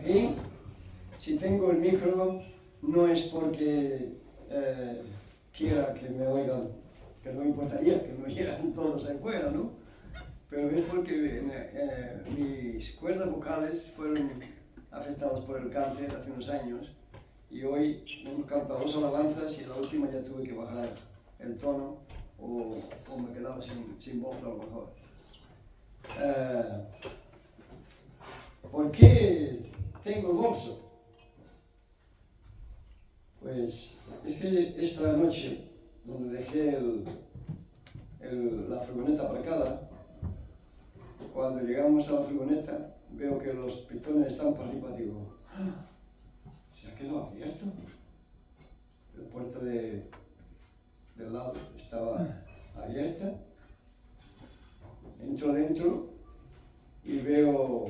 aquí. Si tengo el micro, no es porque quiera que me oigan, que no me importaría que me oyeran todos ahí fuera, ¿no? Pero es porque mis cuerdas vocales fueron afectadas por el cáncer hace unos años y hoy hemos cantado 2 alabanzas y en la última ya tuve que bajar el tono o me quedaba sin voz a lo mejor. ¿Por qué tengo el bolso? Pues es que esta noche, donde dejé la furgoneta aparcada, cuando llegamos a la furgoneta, veo que los pitones están para arriba, digo, ¿se ha quedado abierto? La puerta del lado estaba abierta, entro dentro y veo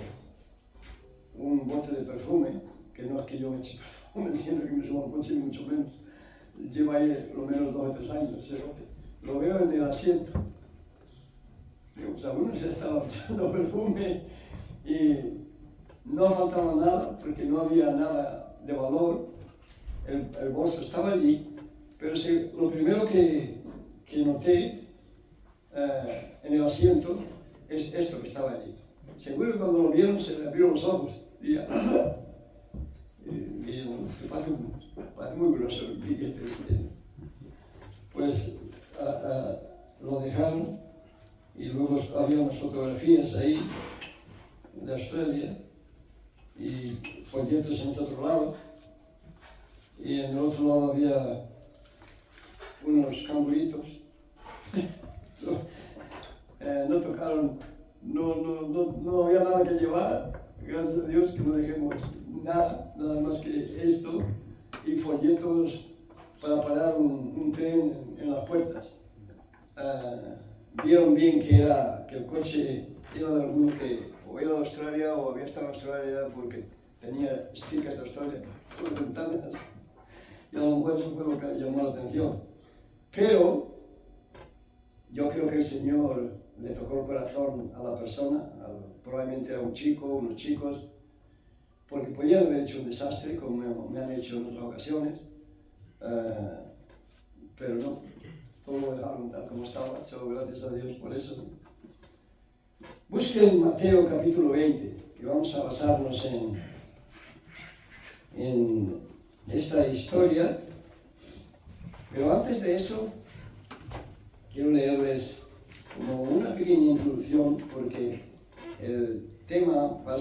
un bote de perfume, que no es que yo me eche perfume, sino que me suba al coche, mucho menos. Lleva ahí lo menos 2 o 3 años ese bote. Lo veo en el asiento. Digo, pues algunos ya estaban echando perfume y no faltaba nada, porque no había nada de valor. El bolso estaba allí, pero lo primero que noté en el asiento es esto que estaba allí. Seguro que cuando lo vieron se le abrieron los ojos. Y parece muy grueso el billete. Pues lo dejaron y luego había unas fotografías ahí de Australia y folletos en otro lado y en el otro lado había unos canguritos. No tocaron, no había nada que llevar, gracias a Dios que no dejemos nada más que esto y folletos para parar un tren en las puertas. Vieron bien que el coche era de alguno que o era de Australia o había estado en Australia porque tenía stickers de Australia por las ventanas y a lo mejor eso fue lo que llamó la atención. Pero yo creo que el Señor le tocó el corazón a la persona, probablemente era un chico, unos chicos, porque podían haber hecho un desastre como me han hecho en otras ocasiones, pero no, todo lo dejaron tal como estaba, solo gracias a Dios por eso. Busquen Mateo capítulo 20, que vamos a basarnos en esta historia, pero antes de eso quiero leerles como una pequeña introducción porque el tema va a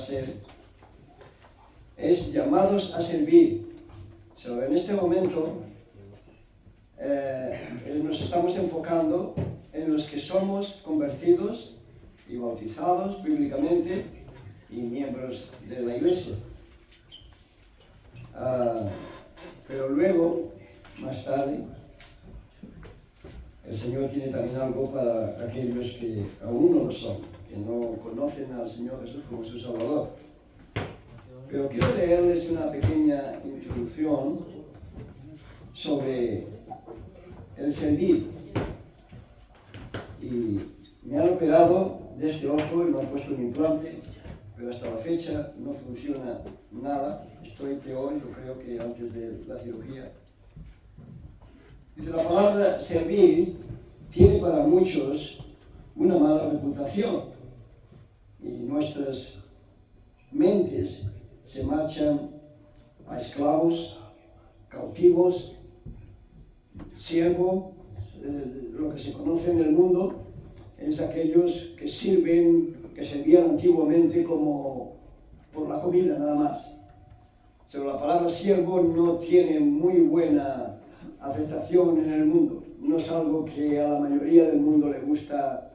es llamados a servir. En este momento nos estamos enfocando en los que somos convertidos y bautizados bíblicamente y miembros de la iglesia. Pero luego, más tarde, el Señor tiene también algo para aquellos que aún no lo son, que no conocen al Señor Jesús como su Salvador. Pero quiero leerles una pequeña introducción sobre el servir. Y me han operado de este ojo y me han puesto un implante, pero hasta la fecha no funciona nada. Estoy peor, yo creo que antes de la cirugía. Dice, la palabra servir tiene para muchos una mala reputación y nuestras mentes se marchan a esclavos, cautivos, siervo. Lo que se conoce en el mundo es aquellos que servían antiguamente como por la comida nada más. Pero la palabra siervo no tiene muy buena aceptación en el mundo. No es algo que a la mayoría del mundo le gusta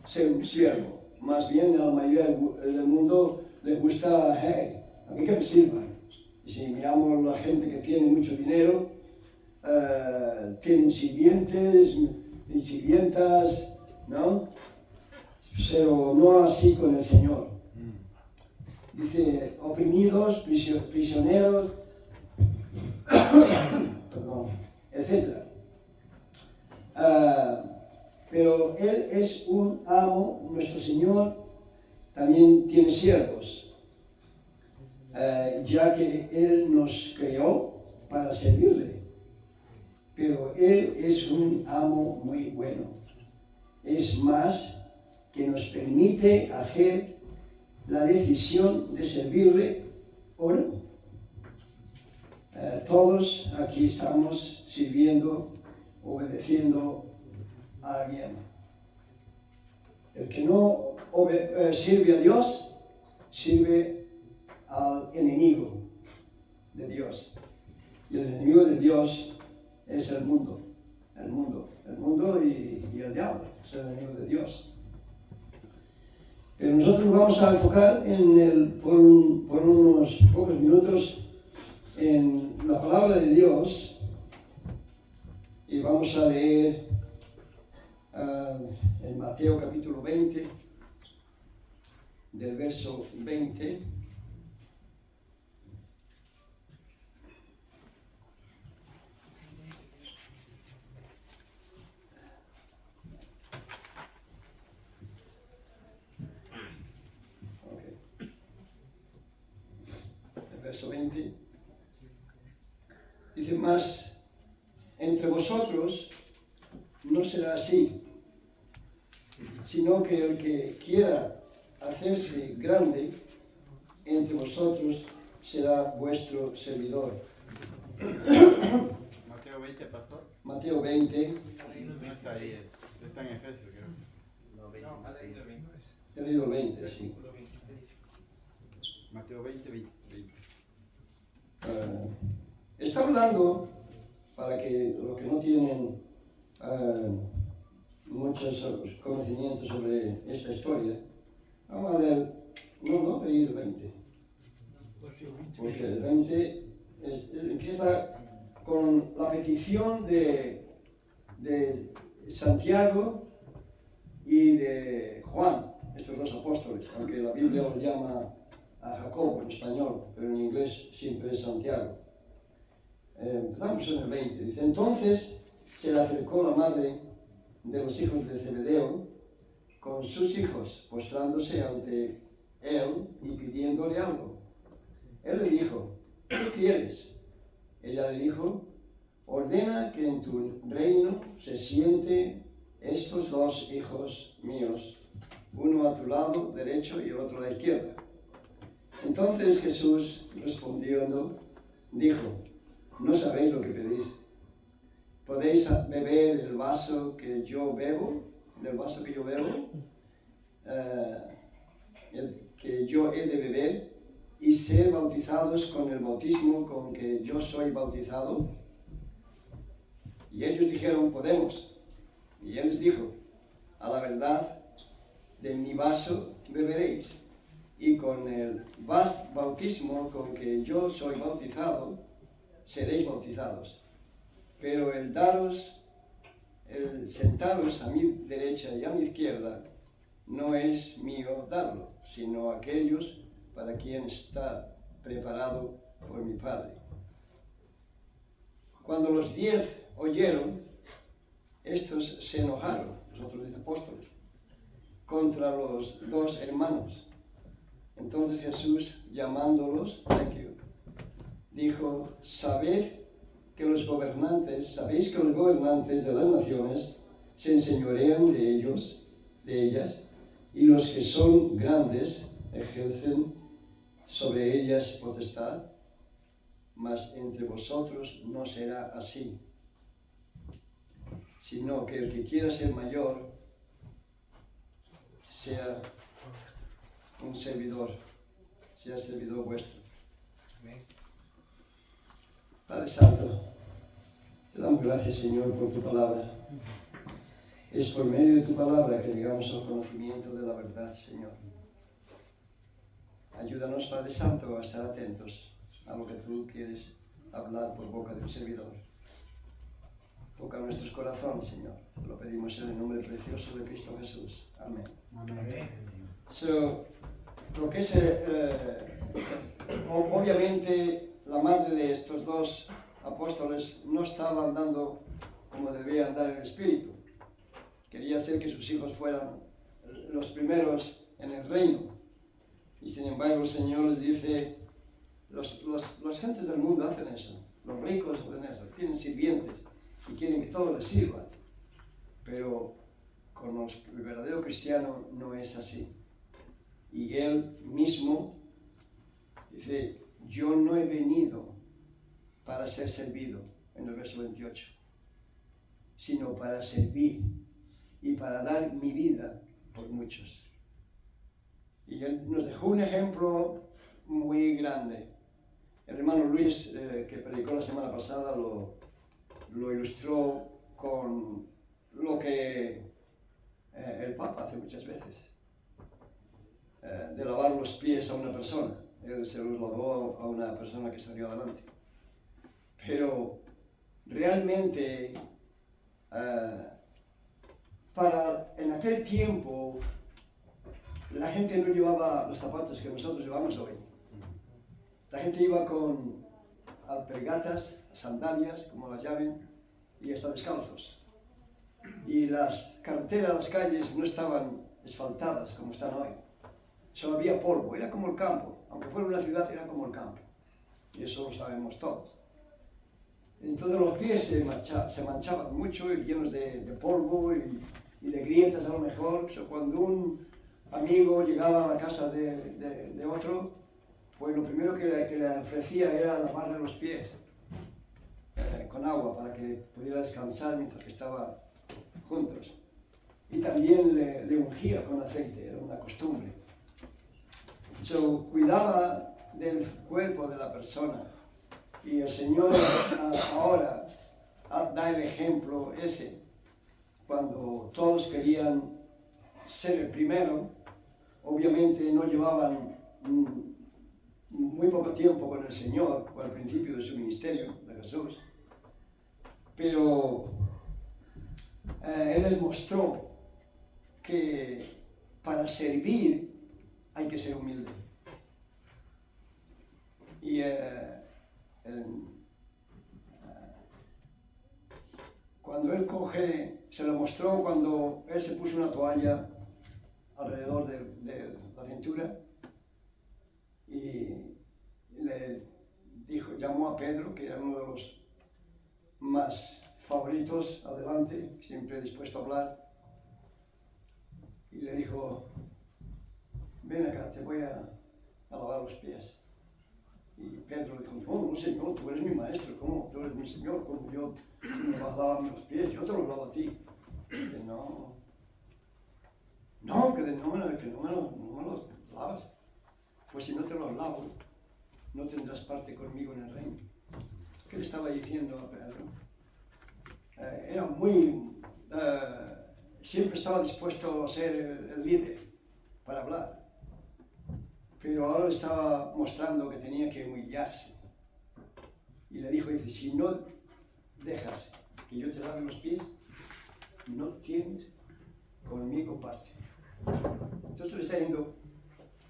ser un siervo. Más bien a la mayoría del mundo le gusta, hey, a mí que me sirvan. Y si miramos la gente que tiene mucho dinero, tienen sirvientes y sirvientas, ¿no? Pero no así con el Señor. Dice, oprimidos, prisioneros, perdón, etc. Pero Él es un amo, nuestro Señor también tiene siervos. ya que Él nos creó para servirle. Pero Él es un amo muy bueno. Es más, que nos permite hacer la decisión de servirle o no. Todos aquí estamos sirviendo, obedeciendo a alguien. El que no sirve a Dios, sirve al enemigo de Dios. Y el enemigo de Dios es el mundo. El mundo y el diablo es el enemigo de Dios. Pero nosotros nos vamos a enfocar por unos pocos minutos en la palabra de Dios y vamos a leer en Mateo capítulo 20, del verso 20. Verso 20, dice: mas entre vosotros no será así, sino que el que quiera hacerse grande entre vosotros será vuestro servidor. Mateo 20, pastor. Mateo 20. No está ahí, está en Efesios, creo. No, ha leído 20. He leído 20, sí. Mateo 20, 20. Está hablando, para que los que no tienen muchos conocimientos sobre esta historia, vamos a leer, no leí el 20, porque el 20 empieza con la petición de Santiago y de Juan, estos dos apóstoles, aunque la Biblia los llama a Jacobo en español, pero en inglés siempre es Santiago. Empezamos en el 20. Dice: entonces se le acercó la madre de los hijos de Zebedeo con sus hijos, postrándose ante él y pidiéndole algo. Él le dijo: ¿qué quieres? Ella le dijo: ordena que en tu reino se sienten estos dos hijos míos, uno a tu lado derecho y el otro a la izquierda. Entonces Jesús, respondiendo, dijo: no sabéis lo que pedís. ¿Podéis beber el vaso que yo bebo? ¿Del vaso que yo bebo? Que yo he de beber, y ser bautizados con el bautismo con que yo soy bautizado. Y ellos dijeron: podemos. Y él les dijo: a la verdad, de mi vaso beberéis, y con el bautismo con que yo soy bautizado, seréis bautizados. Pero el sentaros a mi derecha y a mi izquierda, no es mío darlo, sino aquellos para quien está preparado por mi Padre. Cuando los 10 oyeron, estos se enojaron, los otros 10 apóstoles, contra los dos hermanos. Entonces Jesús, llamándolos, dijo: sabéis que los gobernantes de las naciones se enseñorean de ellas, y los que son grandes ejercen sobre ellas potestad, mas entre vosotros no será así, sino que el que quiera ser mayor sea un servidor, sea servidor vuestro. Padre Santo, te damos gracias, Señor, por tu palabra. Es por medio de tu palabra que llegamos al conocimiento de la verdad, Señor. Ayúdanos, Padre Santo, a estar atentos a lo que tú quieres hablar por boca de un servidor. Toca nuestros corazones, Señor. Te lo pedimos en el nombre precioso de Cristo Jesús. Amén. Amén. Lo que es, obviamente, la madre de estos dos apóstoles no estaba andando como debía andar el Espíritu. Quería hacer que sus hijos fueran los primeros en el reino. Y sin embargo el Señor les dice: gentes del mundo hacen eso, los ricos hacen eso, tienen sirvientes y quieren que todo les sirva. Pero con el verdadero cristiano no es así. Y él mismo dice, yo no he venido para ser servido, en el verso 28, sino para servir y para dar mi vida por muchos. Y él nos dejó un ejemplo muy grande. El hermano Luis, que predicó la semana pasada, lo ilustró con lo que el Papa hace muchas veces, de lavar los pies a una persona. Él se los lavó a una persona que salió adelante. Pero realmente, en aquel tiempo, la gente no llevaba los zapatos que nosotros llevamos hoy. La gente iba con alpergatas, sandalias, como las llamen, y hasta descalzos. Y las carreteras, las calles no estaban asfaltadas como están hoy. Solo había polvo, era como el campo. Aunque fuera una ciudad, era como el campo. Y eso lo sabemos todos. Entonces los pies se manchaban mucho, y llenos de polvo y de grietas a lo mejor. So, cuando un amigo llegaba a la casa de otro, pues lo primero que le ofrecía era lavarle los pies con agua para que pudiera descansar mientras que estaba juntos. Y también le ungía con aceite, era una costumbre. So, cuidaba del cuerpo de la persona. Y el Señor ahora da el ejemplo ese. Cuando todos querían ser el primero, obviamente no llevaban muy poco tiempo con el Señor, al principio de su ministerio, de Jesús. Pero Él les mostró que para servir hay que ser humilde. Y cuando Él se lo mostró cuando Él se puso una toalla alrededor de la cintura y le dijo, llamó a Pedro, que era uno de los más favoritos, adelante, siempre dispuesto a hablar, y le dijo, ven acá, te voy a lavar los pies. Y Pedro le dijo, no, Señor, tú eres mi maestro, ¿cómo? Tú eres mi Señor, ¿cómo tú me vas a lavar los pies? Yo te los lavo a ti. Y dice, no, que no me los lavas. Pues si no te los lavo, no tendrás parte conmigo en el reino. ¿Qué le estaba diciendo a Pedro? Era siempre estaba dispuesto a ser el líder para hablar. Pero ahora estaba mostrando que tenía que humillarse. Y le dijo, dice, si no dejas que yo te lave los pies, no tienes conmigo parte. Entonces le está diciendo,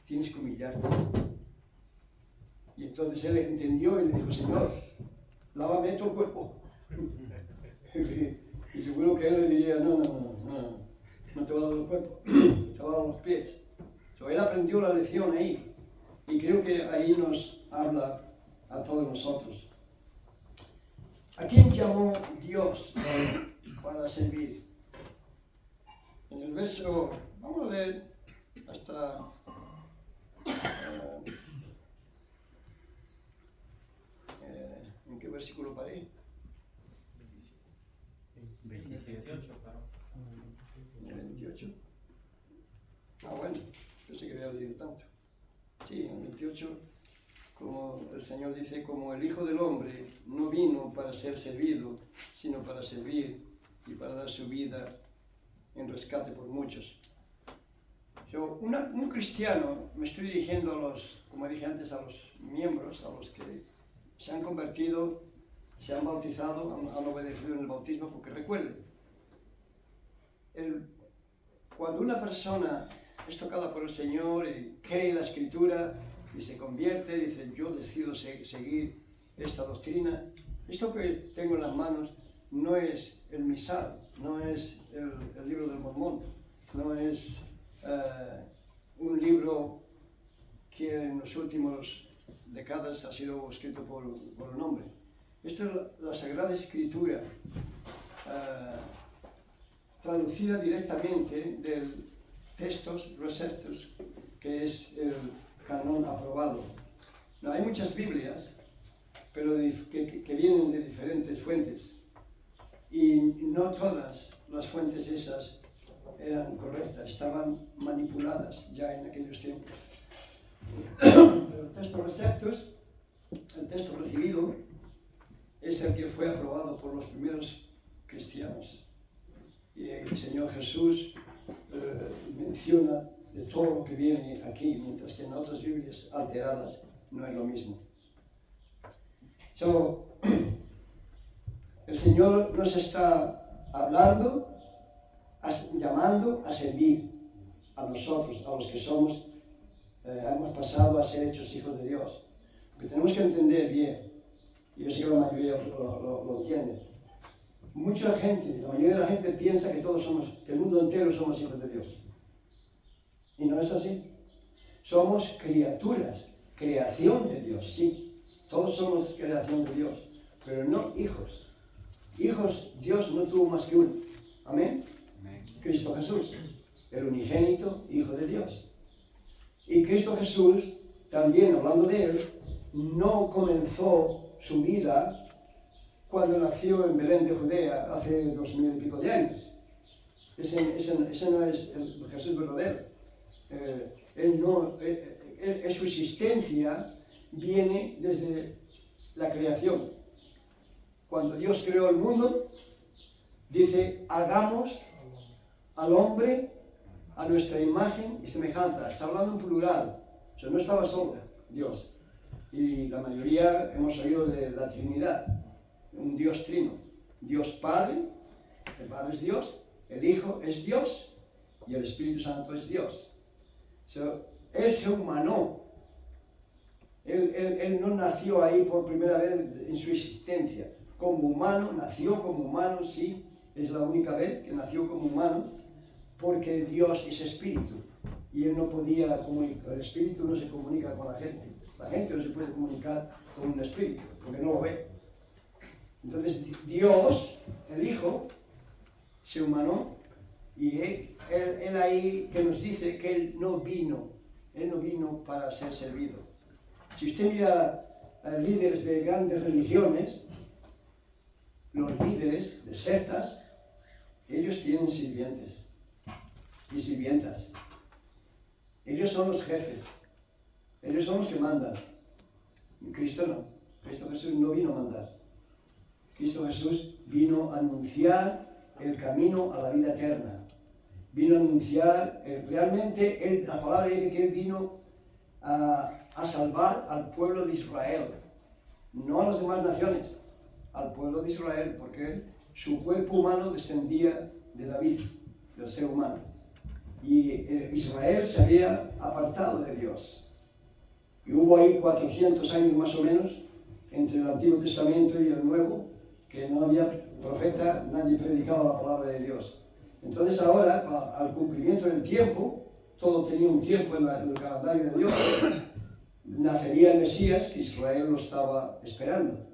tienes que humillarte. Y entonces él entendió y le dijo, Señor, lávame todo el cuerpo. Y seguro que él le diría, no te voy a lavar el cuerpo, te voy a lavar los pies. Él aprendió la lección ahí, y creo que ahí nos habla a todos nosotros. ¿A quién llamó Dios para servir? En el verso, vamos a leer hasta ¿en qué versículo paré? 28, claro. En el 28. Bueno, yo sé que había leído tanto. Sí, en el 28, como el Señor dice, como el Hijo del Hombre no vino para ser servido, sino para servir y para dar su vida en rescate por muchos. Un cristiano, me estoy dirigiendo a los, como dije antes, a los miembros, a los que se han convertido, se han bautizado, han obedecido en el bautismo, porque recuerden, cuando una persona es tocada por el Señor y cree la Escritura y se convierte, dice, yo decido seguir esta doctrina. Esto que tengo en las manos no es el misal, no es el libro del Mormón, no es un libro que en los últimos décadas ha sido escrito por un hombre. Esto es la Sagrada Escritura, traducida directamente del Textus Receptus, que es el canon aprobado. No, hay muchas Biblias, pero que vienen de diferentes fuentes, y no todas las fuentes esas eran correctas, estaban manipuladas ya en aquellos tiempos. Pero el Textus Receptus, el texto recibido, es el que fue aprobado por los primeros cristianos. Y el Señor Jesús menciona de todo lo que viene aquí, mientras que en otras Biblias alteradas no es lo mismo. El Señor nos está hablando, llamando a servir a nosotros, a los que somos, hemos pasado a ser hechos hijos de Dios. Porque tenemos que entender bien, y yo sé que la mayoría lo entiende. Mucha gente, la mayoría de la gente piensa que que el mundo entero somos hijos de Dios. Y no es así. Somos criaturas, creación de Dios, sí. Todos somos creación de Dios, pero no hijos. Hijos, Dios no tuvo más que uno. Amén. Cristo Jesús, el unigénito Hijo de Dios. Y Cristo Jesús, también hablando de él, no comenzó su vida cuando nació en Belén de Judea hace 2000 y pico de años. Ese no es el Jesús verdadero. Su existencia viene desde la creación. Cuando Dios creó el mundo, dice, hagamos al hombre a nuestra imagen y semejanza. Está hablando en plural. O sea, no estaba solo Dios. Y la mayoría hemos oído de la Trinidad. Un Dios trino. Dios Padre, el Padre es Dios, el Hijo es Dios y el Espíritu Santo es Dios. Él se humanó. Él no nació ahí por primera vez en su existencia. Como humano, nació como humano, sí, es la única vez que nació como humano, porque Dios es espíritu. Y él no podía comunicar, el espíritu no se comunica con la gente. La gente no se puede comunicar con un espíritu, porque no lo ve. Entonces Dios, el Hijo, se humanó, y él ahí que nos dice que Él no vino para ser servido. Si usted mira a líderes de grandes religiones, los líderes de sectas, ellos tienen sirvientes y sirvientas. Ellos son los jefes, ellos son los que mandan. Cristo no, Cristo Jesús no vino a mandar. Cristo Jesús vino a anunciar el camino a la vida eterna. Vino a anunciar, realmente la palabra dice que Él vino a salvar al pueblo de Israel, no a las demás naciones, al pueblo de Israel, porque su cuerpo humano descendía de David, del ser humano. Y Israel se había apartado de Dios. Y hubo ahí 400 años más o menos entre el Antiguo Testamento y el Nuevo, que no había profeta, nadie predicaba la palabra de Dios. Entonces ahora, al cumplimiento del tiempo, todo tenía un tiempo en el calendario de Dios, nacería el Mesías, que Israel lo estaba esperando.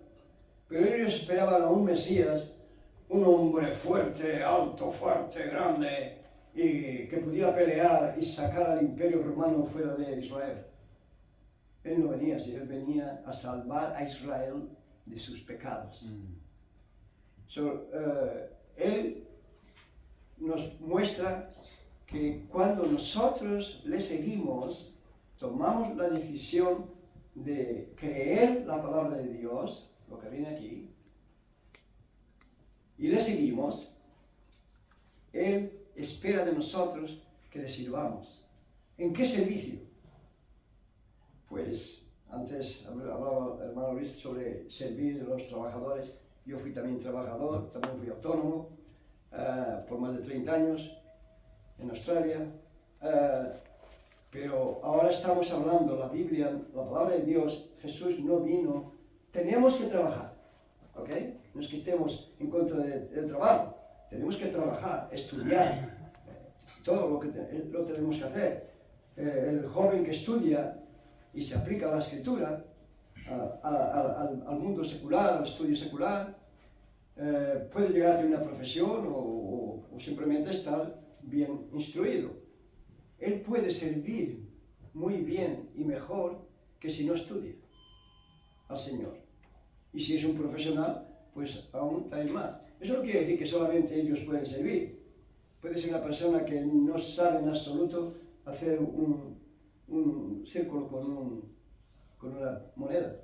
Pero ellos esperaban a un Mesías, un hombre fuerte, alto, fuerte, grande, y que pudiera pelear y sacar al imperio romano fuera de Israel. Él no venía así, él venía a salvar a Israel de sus pecados. Él nos muestra que cuando nosotros le seguimos, tomamos la decisión de creer la palabra de Dios, lo que viene aquí, y le seguimos, Él espera de nosotros que le sirvamos. ¿En qué servicio? Pues antes hablaba el hermano Luis sobre servir a los trabajadores. Yo fui también trabajador, también fui autónomo por más de 30 años en Australia. Pero ahora estamos hablando, la Biblia, la palabra de Dios, Jesús no vino. Tenemos que trabajar, ¿ok? No es que estemos en contra del trabajo. Tenemos que trabajar, estudiar, todo lo tenemos que hacer. El joven que estudia y se aplica a la Escritura, al mundo secular, al estudio secular, puede llegar a tener una profesión o simplemente estar bien instruido. Él puede servir muy bien y mejor que si no estudia al Señor. Y si es un profesional, pues aún hay más. Eso no quiere decir que solamente ellos pueden servir. Puede ser una persona que no sabe en absoluto hacer un círculo con una moneda.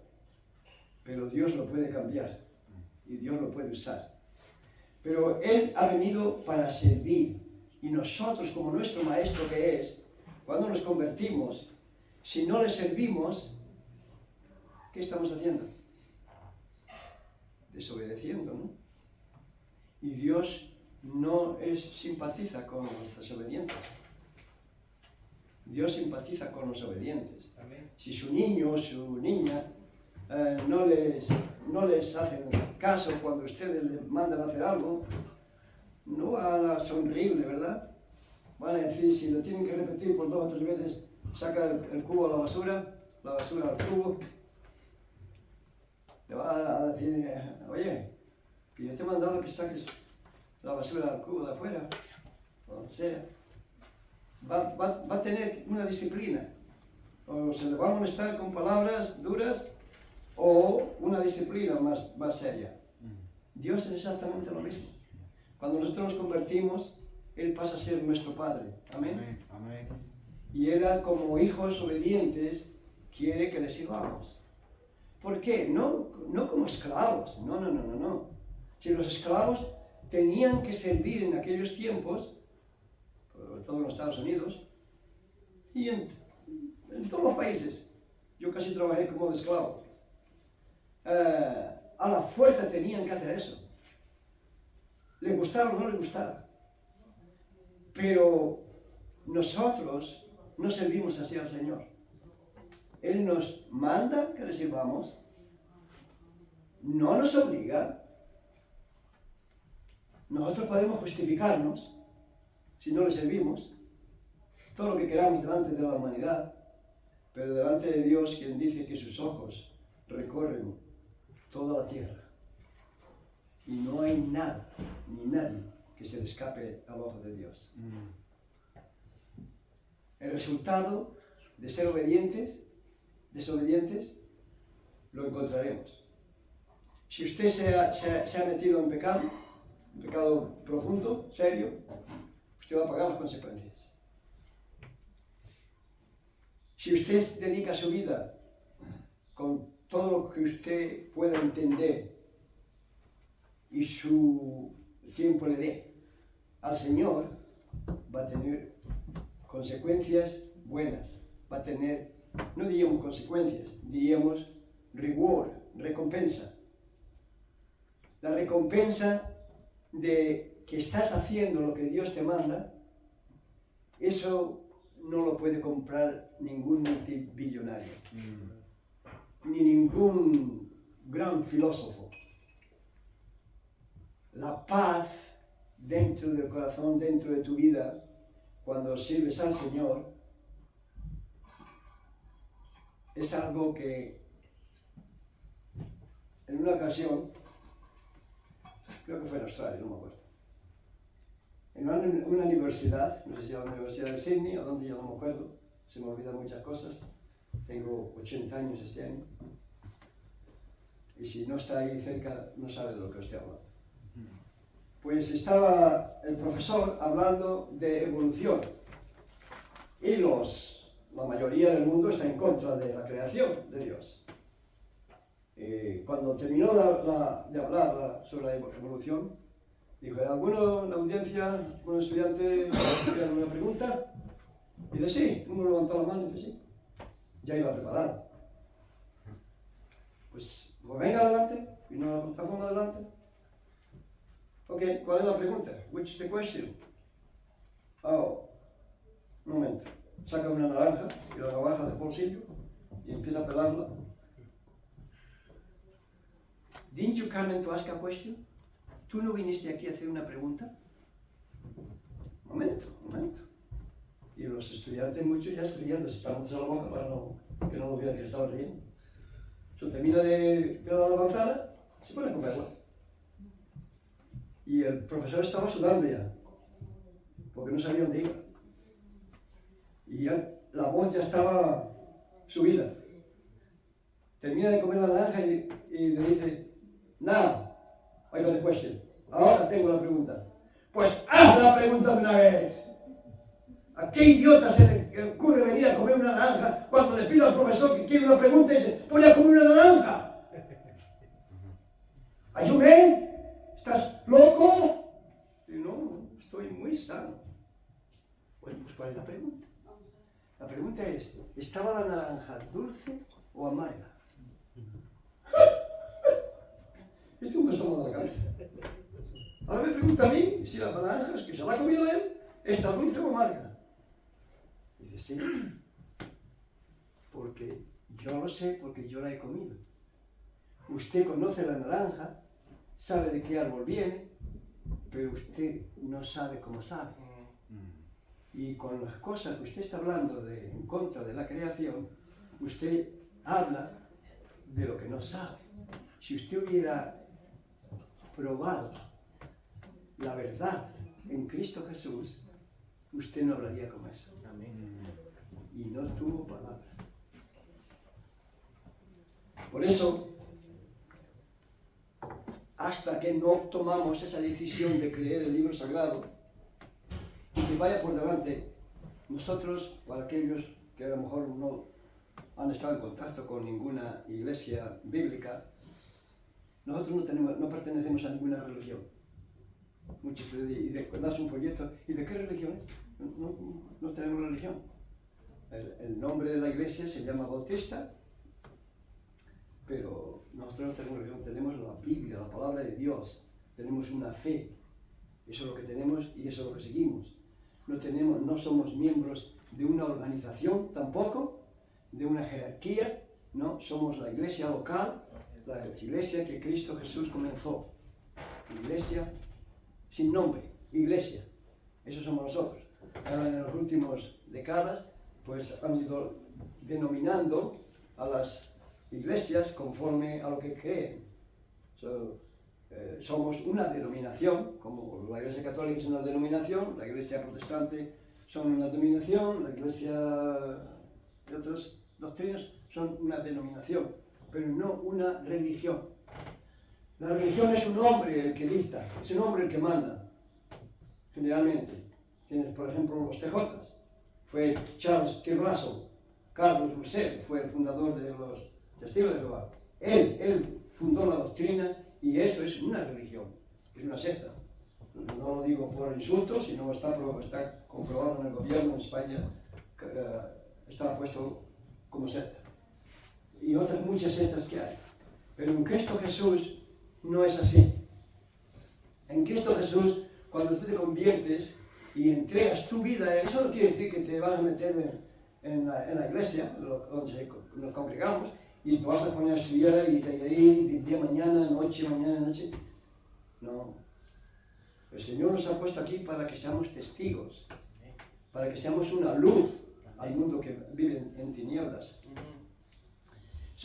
Pero Dios lo puede cambiar y Dios lo puede usar. Pero Él ha venido para servir. Y nosotros, como nuestro Maestro que es, cuando nos convertimos, si no le servimos, ¿qué estamos haciendo? Desobedeciendo, ¿no? Y Dios no simpatiza con los desobedientes. Dios simpatiza con los obedientes. Amén. Si su niño o su niña no les hacen caso cuando ustedes les mandan a hacer algo, no van a sonreírle, ¿verdad? Van a decir, si lo tienen que repetir por 2 o 3 veces, saca el cubo a la basura al cubo. Le va a decir, oye, que yo te he mandado que saques la basura al cubo de afuera, o donde sea. Va a tener una disciplina. O se le va a molestar con palabras duras, o una disciplina más seria. Dios es exactamente lo mismo. Cuando nosotros nos convertimos, Él pasa a ser nuestro Padre. Amén. Amén. Y Él, como hijos obedientes, quiere que le sirvamos. ¿Por qué? No como esclavos. No. Si los esclavos tenían que servir en aquellos tiempos, sobre todo en los Estados Unidos, y en todos los países. Yo casi trabajé como de esclavo. A la fuerza tenían que hacer eso. Le gustara o no le gustara. Pero nosotros no servimos así al Señor. Él nos manda que le sirvamos, no nos obliga. Nosotros podemos justificarnos si no le servimos, todo lo que queramos delante de la humanidad, pero delante de Dios, quien dice que sus ojos recorren toda la tierra. Y no hay nada, ni nadie, que se le escape al ojo de Dios. El resultado de ser desobedientes, lo encontraremos. Si usted se ha metido en pecado profundo, serio, usted va a pagar las consecuencias. Si usted dedica su vida con todo lo que usted pueda entender y su tiempo le dé al Señor, va a tener consecuencias buenas. Va a tener, no diríamos consecuencias, diríamos reward, recompensa. La recompensa de que estás haciendo lo que Dios te manda, eso no lo puede comprar ningún multibillonario, ni ningún gran filósofo. La paz dentro del corazón, dentro de tu vida, cuando sirves al Señor, es algo que en una ocasión, creo que fue en Australia, no me acuerdo, en una universidad, no sé si era la Universidad de Sydney o dónde, ya no me acuerdo, se me olvidan muchas cosas, tengo 80 años este año, y si no está ahí cerca, no sabe de lo que estoy hablando. Pues estaba el profesor hablando de evolución, y la mayoría del mundo está en contra de la creación de Dios. Cuando terminó de hablar sobre la evolución, dijo, ¿alguno en la audiencia, algún estudiante, tiene alguna pregunta? Y dice, sí. Uno levantó la mano y dice, sí. Ya iba preparado. Pues venga adelante, vino a la plataforma adelante. Ok, ¿cuál es la pregunta? Which is the question? Oh, un momento. Saca una naranja y la baja del bolsillo y empieza a pelarla. Didn't you come in to ask a question? ¿Tú no viniste aquí a hacer una pregunta? Momento. Y los estudiantes, muchos ya riendo, se estaban la boca para que no lo vieran que estaban riendo. Se termina de dar la manzana, se pone a comerla. Y el profesor estaba sudando ya, porque no sabía dónde iba. Y ya la voz ya estaba subida. Termina de comer la naranja y le dice, now, I got the question. Ahora tengo la pregunta. Pues haz la pregunta de una vez. ¿A qué idiota se le ocurre venir a comer una naranja cuando le pido al profesor que quiere una pregunta y se pone a comer una naranja? ¿Ayúdame? ¿Estás loco? Y no, estoy muy sano. Bueno, pues ¿cuál es la pregunta? La pregunta es, ¿estaba la naranja dulce o amarga? Esto me está dando la cabeza. Ahora me pregunta a mí si la naranja que se la ha comido él está dulce o amarga. Y dice, sí, porque yo lo sé, porque yo la he comido. Usted conoce la naranja, sabe de qué árbol viene, pero usted no sabe cómo sabe. Y con las cosas que usted está hablando en contra de la creación, usted habla de lo que no sabe. Si usted hubiera probado la verdad en Cristo Jesús, usted no hablaría como eso. Y no tuvo palabras. Por eso, hasta que no tomamos esa decisión de creer el libro sagrado y que vaya por delante, nosotros, para aquellos que a lo mejor no han estado en contacto con ninguna iglesia bíblica, nosotros no pertenecemos a ninguna religión. Muchos das un folleto, ¿y de qué religión es? No tenemos religión. El nombre de la iglesia se llama Bautista, pero nosotros no tenemos religión, tenemos la Biblia, la palabra de Dios, tenemos una fe, eso es lo que tenemos y eso es lo que seguimos. No somos miembros de una organización tampoco, de una jerarquía, no, somos la iglesia local, la iglesia que Cristo Jesús comenzó, iglesia sin nombre, iglesia, eso somos nosotros. Ahora en las últimas décadas pues han ido denominando a las iglesias conforme a lo que creen. Somos una denominación, como la iglesia católica es una denominación, la iglesia protestante son una denominación, la iglesia de otras doctrinas son una denominación, pero no una religión. La religión es un hombre el que dicta, es un hombre el que manda, generalmente. Tienes, por ejemplo, los TJs. Fue Charles T. Russell, Carlos Russell fue el fundador de los Testigos de Jehová. Él fundó la doctrina y eso es una religión, es una secta. No lo digo por insulto, sino está comprobado en el gobierno en España, está puesto como secta. Y otras muchas sectas que hay. Pero en Cristo Jesús no es así. En Cristo Jesús, cuando tú te conviertes y entregas tu vida a Él, eso no quiere decir que te vas a meter en la iglesia, donde nos congregamos, y te vas a poner a estudiar y de ahí, día, mañana, noche. No. El Señor nos ha puesto aquí para que seamos testigos, para que seamos una luz al mundo que vive en tinieblas.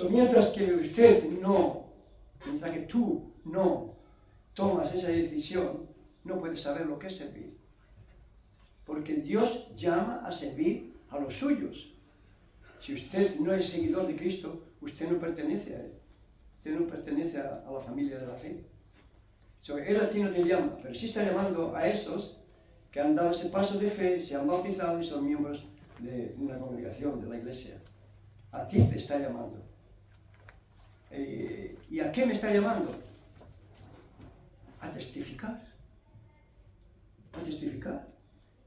Mientras que tú no tomas esa decisión, no puedes saber lo que es servir. Porque Dios llama a servir a los suyos. Si usted no es seguidor de Cristo, usted no pertenece a Él. Usted no pertenece a la familia de la fe. Él a ti no te llama, pero sí está llamando a esos que han dado ese paso de fe, se han bautizado y son miembros de una congregación, de la iglesia. A ti te está llamando. ¿Y a qué me está llamando? A testificar. A testificar.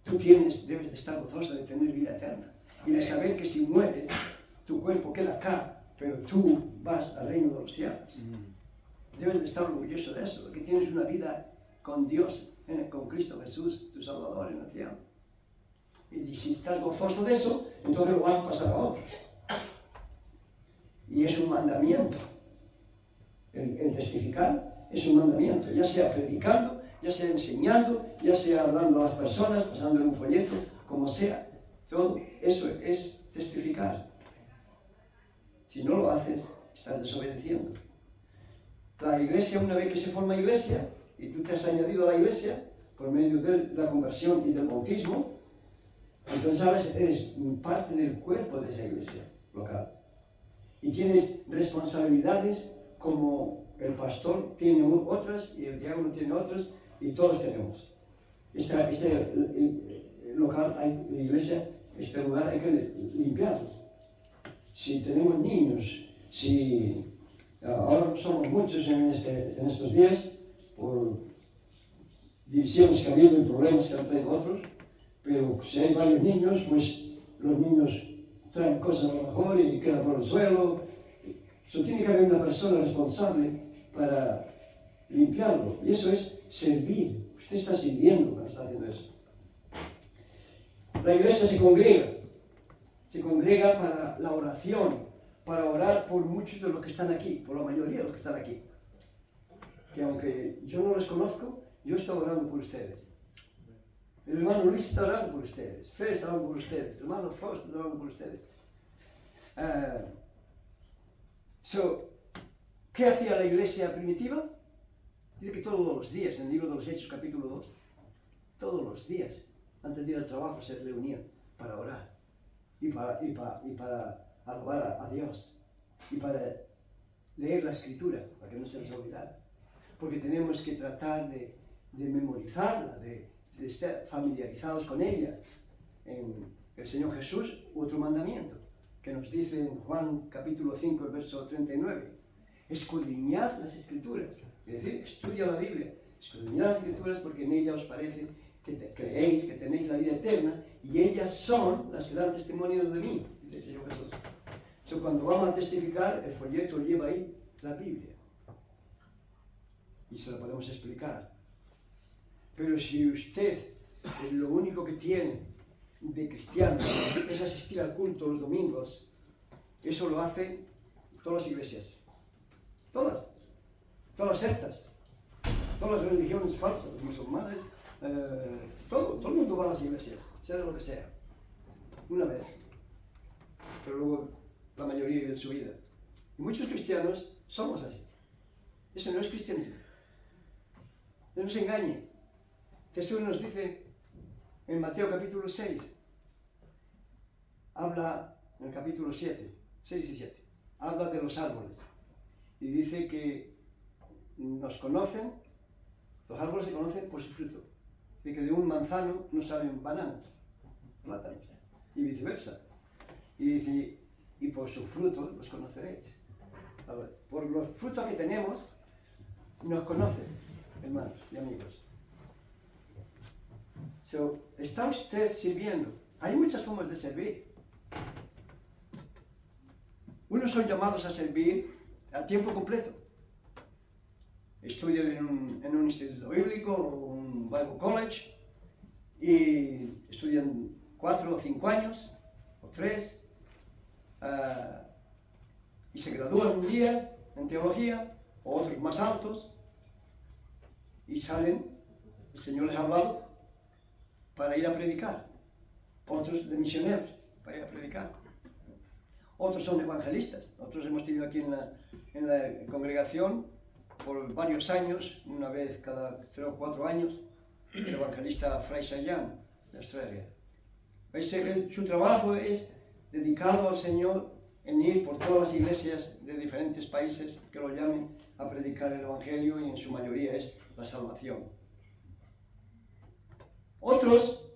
Tú debes de estar gozoso de tener vida eterna y de saber que si mueres, tu cuerpo queda acá, pero tú vas al reino de los cielos. Debes de estar orgulloso de eso, de que tienes una vida con Dios, con Cristo Jesús, tu Salvador en el cielo. Y si estás gozoso de eso, entonces lo vas a pasar a otros. Y es un mandamiento. El testificar es un mandamiento, ya sea predicando, ya sea enseñando, ya sea hablando a las personas, pasándole un folleto, como sea. Todo eso es testificar. Si no lo haces, estás desobedeciendo. La iglesia, una vez que se forma iglesia, y tú te has añadido a la iglesia por medio de la conversión y del bautismo, entonces ahora eres parte del cuerpo de esa iglesia local. Y tienes responsabilidades como el pastor tiene otras y el diácono tiene otras y todos tenemos. Local, la iglesia, este lugar hay que limpiarlo. Si tenemos niños, si ahora somos muchos en estos días, por divisiones que ha habido y problemas que han traído otros, pero si hay varios niños, pues los niños traen cosas a lo mejor y quedan por el suelo. Tiene que haber una persona responsable para limpiarlo. Y eso es servir. Usted está sirviendo cuando está haciendo eso. La iglesia se congrega para la oración, para orar por muchos de los que están aquí, por la mayoría de los que están aquí. Que aunque yo no los conozco, yo estoy orando por ustedes. El hermano Luis está orando por ustedes, Fred está orando por ustedes, el hermano Faust está orando por ustedes. ¿Qué hacía la iglesia primitiva? Dice que todos los días, en el libro de los Hechos, capítulo 2, todos los días, antes de ir al trabajo, se reunían para orar y para alabar a Dios y para leer la Escritura, para que no se les olvidara. Porque tenemos que tratar de memorizarla, de estar familiarizados con ella. En el Señor Jesús, otro mandamiento, que nos dice en Juan capítulo 5, verso 39, escudriñad las Escrituras, es decir, estudia la Biblia, escudriñad las Escrituras porque en ellas os parece que creéis que tenéis la vida eterna y ellas son las que dan testimonio de mí, dice el Señor Jesús. Cuando vamos a testificar, el folleto lleva ahí la Biblia y se la podemos explicar. Pero si usted lo único que tiene de cristiano es asistir al culto los domingos, eso lo hacen todas las iglesias, todas las sectas, todas las religiones falsas, los musulmanes, todo el mundo va a las iglesias, sea de lo que sea, una vez, pero luego la mayoría vive en su vida. Y muchos cristianos somos así. Eso no es cristianismo. No nos engañe. Jesús nos dice en Mateo capítulo 6, habla en el capítulo 7, 6 y 7, habla de los árboles y dice que nos conocen, los árboles se conocen por su fruto. Dice que de un manzano no salen bananas, plátanos, y viceversa. Y dice, y por su fruto los conoceréis. Por los frutos que tenemos, nos conocen, hermanos y amigos. ¿Está usted sirviendo? Hay muchas formas de servir. Unos son llamados a servir a tiempo completo. Estudian en un instituto bíblico o un Bible College y estudian 4 o 5 años o 3 y se gradúan un día en teología o otros más altos y salen, el Señor les ha hablado para ir a predicar, otros de misioneros para ir a predicar, otros son evangelistas. Nosotros hemos tenido aquí en la congregación por varios años, una vez cada 3 o 4 años, el evangelista Fraser Young de Australia. Su trabajo es dedicado al Señor en ir por todas las iglesias de diferentes países que lo llamen a predicar el Evangelio y en su mayoría es la salvación. Otros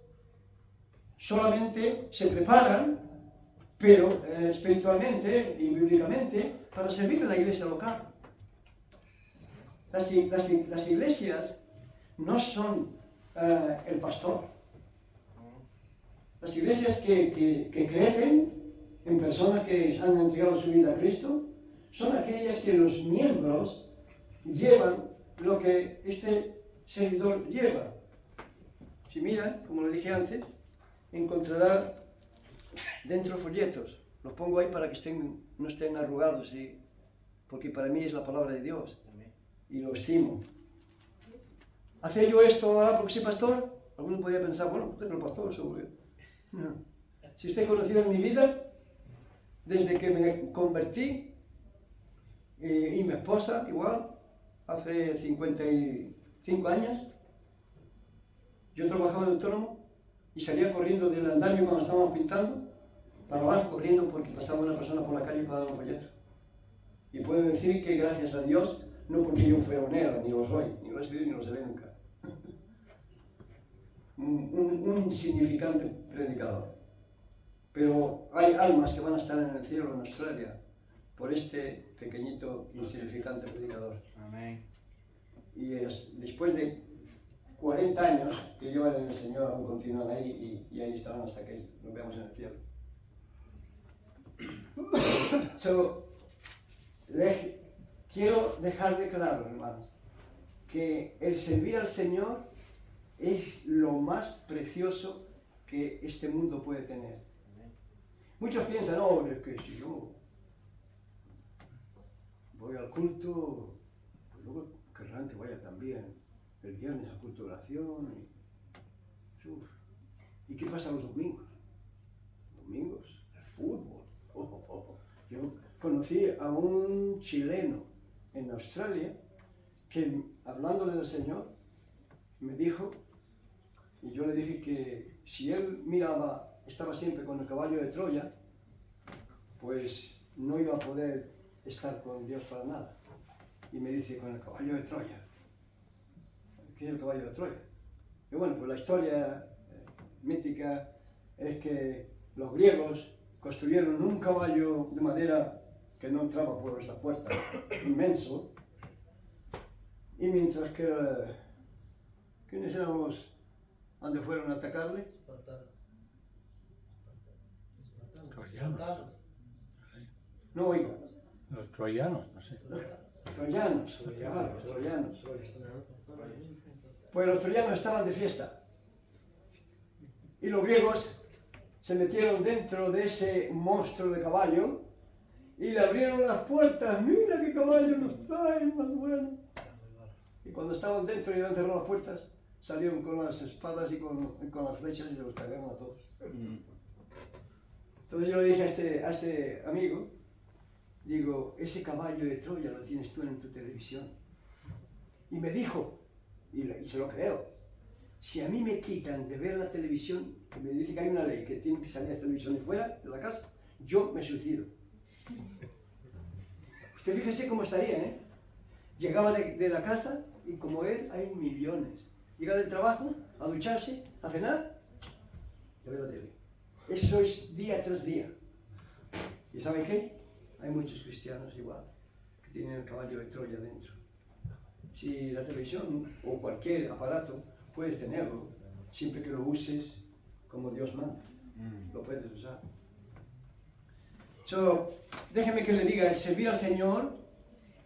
solamente se preparan, pero espiritualmente y bíblicamente, para servir en la iglesia local. Las iglesias no son el pastor. Las iglesias que crecen en personas que han entregado su vida a Cristo son aquellas que los miembros llevan lo que este servidor lleva. Si miran, como lo dije antes, encontrará dentro folletos. Los pongo ahí para que no estén arrugados, porque para mí es la palabra de Dios y lo estimo. ¿Hacía yo esto porque soy pastor? Alguno podría pensar, bueno, usted no es pastor, seguro. No. Si usted ha conocido en mi vida, desde que me convertí, y mi esposa igual, hace 55 años. Yo trabajaba de autónomo y salía corriendo del andamio cuando estábamos pintando, para abajo corriendo porque pasaba una persona por la calle para dar un folleto. Y puedo decir que gracias a Dios, no porque yo fuera negro, ni lo soy, ni lo he sido, ni lo seré nunca. un insignificante predicador. Pero hay almas que van a estar en el cielo en Australia por este pequeñito, insignificante predicador. Amén. Y después de 40 años que llevan en el Señor, aún continúan ahí y ahí estarán hasta que nos veamos en el cielo. Quiero dejar de claro, hermanos, que el servir al Señor es lo más precioso que este mundo puede tener. Muchos piensan, no, es que si yo voy al culto, pues luego querrán que vaya también el viernes al culto de oración. ¿Y qué pasa los domingos? Domingos, el fútbol. Yo conocí a un chileno en Australia que, hablándole del Señor, me dijo, y yo le dije que si él estaba siempre con el caballo de Troya, pues no iba a poder estar con Dios para nada. Y me dice, con el caballo de Troya. ¿Qué es el caballo de Troya? Y bueno, pues la historia mítica es que los griegos construyeron un caballo de madera que no entraba por esa puerta, inmenso, y mientras que ¿quiénes eran los donde fueron a atacarle? Troyanos. No oigo. Los troyanos, no sé. Troyanos. Pues los troyanos estaban de fiesta. Y los griegos se metieron dentro de ese monstruo de caballo y le abrieron las puertas. ¡Mira qué caballo nos traen, más bueno! Y cuando estaban dentro y habían cerrado las puertas, salieron con las espadas y con las flechas y los cargaron a todos. Entonces yo le dije a este amigo, digo, ese caballo de Troya lo tienes tú en tu televisión. Y me dijo, y se lo creo, si a mí me quitan de ver la televisión, que me dice que hay una ley que tiene que salir a la televisión y fuera de la casa, yo me suicido. Usted fíjese cómo estaría, ¿eh? Llegaba de la casa y como él hay millones. Llega del trabajo, a ducharse, a cenar y a ver la tele. Eso es día tras día. ¿Y saben qué? Hay muchos cristianos igual, que tienen el caballo de Troya dentro. Si la televisión o cualquier aparato puedes tenerlo, siempre que lo uses como Dios manda, lo puedes usar. Déjeme que le diga, el servir al Señor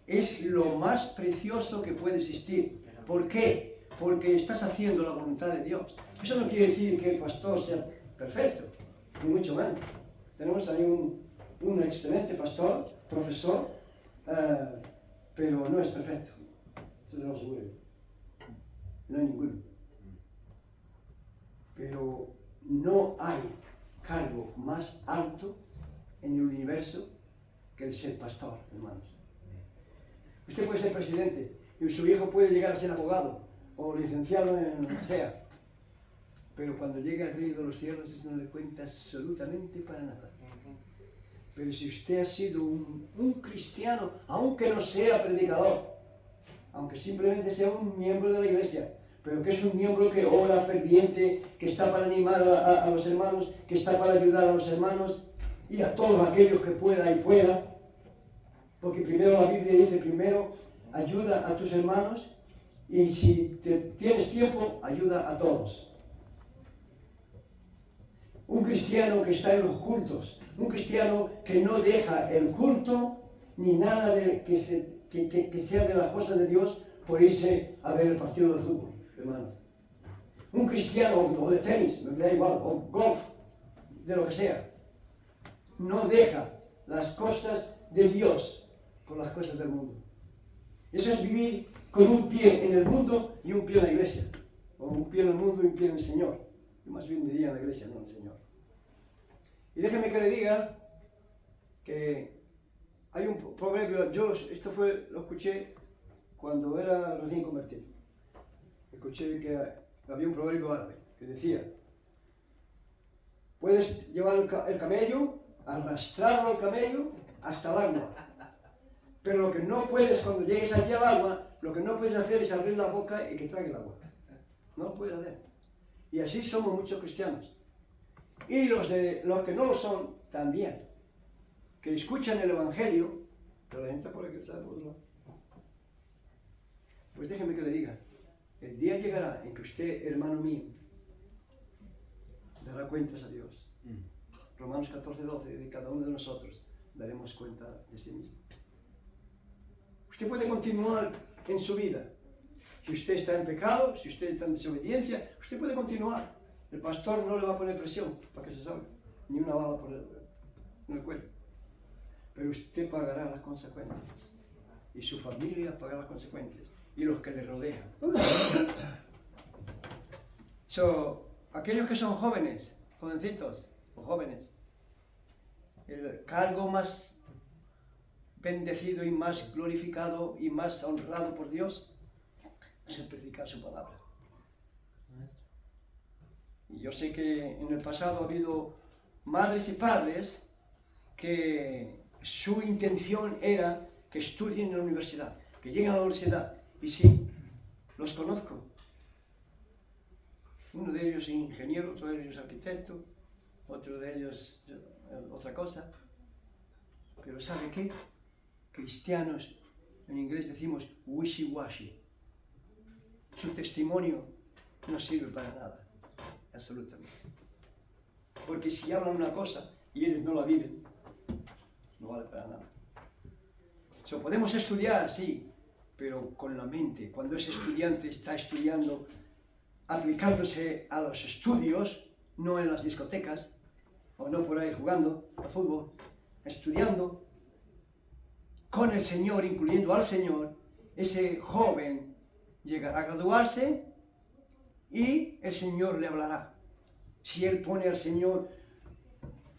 es lo más precioso que puede existir. ¿Por qué? Porque estás haciendo la voluntad de Dios. Eso no quiere decir que el pastor sea perfecto, ni mucho menos. Tenemos ahí un excelente pastor, profesor, pero no es perfecto. Eso te lo aseguro. No hay ninguno. Pero no hay cargo más alto en el universo que el ser pastor, hermanos. Usted puede ser presidente y su hijo puede llegar a ser abogado o licenciado en lo que sea, pero cuando llegue al reino de los cielos eso no le cuenta absolutamente para nada. Pero si usted ha sido un cristiano, aunque no sea predicador, aunque simplemente sea un miembro de la iglesia, pero que es un miembro que ora ferviente, que está para animar a los hermanos, que está para ayudar a los hermanos y a todos aquellos que pueda ahí fuera, porque primero la Biblia dice, primero ayuda a tus hermanos y si tienes tiempo, ayuda a todos. Un cristiano que está en los cultos, un cristiano que no deja el culto ni nada que sea de las cosas de Dios por irse a ver el partido de fútbol, hermano. Un cristiano, o de tenis, me da igual, o golf, de lo que sea, no deja las cosas de Dios por las cosas del mundo. Eso es vivir con un pie en el mundo y un pie en la iglesia, o un pie en el mundo y un pie en el Señor. Yo más bien diría en la iglesia, no en el Señor. Y déjeme que le diga que Hay un proverbio, lo escuché cuando era recién convertido. Escuché que había un proverbio árabe que decía: puedes llevar el camello, arrastrarlo al camello hasta el agua, pero lo que no puedes, cuando llegues allí al agua, lo que no puedes hacer es abrir la boca y que trague el agua. No lo puedes hacer. Y así somos muchos cristianos. Y los que no lo son, también. Que escuchan el Evangelio, pero la gente por aquí sabe por otro lado. Pues déjeme que le diga, el día llegará en que usted, hermano mío, dará cuentas a Dios. Romanos 14:12, de cada uno de nosotros daremos cuenta de sí mismo. Usted puede continuar en su vida. Si usted está en pecado, si usted está en desobediencia, usted puede continuar. El pastor no le va a poner presión para que se salga, ni una bala en el cuello. Pero usted pagará las consecuencias. Y su familia pagará las consecuencias. Y los que le rodean. Aquellos que son jóvenes, jovencitos o jóvenes, el cargo más bendecido y más glorificado y más honrado por Dios es el predicar su palabra. Y yo sé que en el pasado ha habido madres y padres que su intención era que estudien en la universidad, que lleguen a la universidad. Y sí, los conozco. Uno de ellos es ingeniero, otro de ellos es arquitecto, otro de ellos otra cosa. Pero ¿sabe qué? Cristianos, en inglés decimos wishy-washy. Su testimonio no sirve para nada, absolutamente. Porque si hablan una cosa y ellos no la viven, no vale para nada. Podemos estudiar, sí, pero con la mente. Cuando ese estudiante está estudiando, aplicándose a los estudios, no en las discotecas, o no por ahí jugando al fútbol, estudiando con el Señor, incluyendo al Señor, ese joven llegará a graduarse y el Señor le hablará. Si él pone al Señor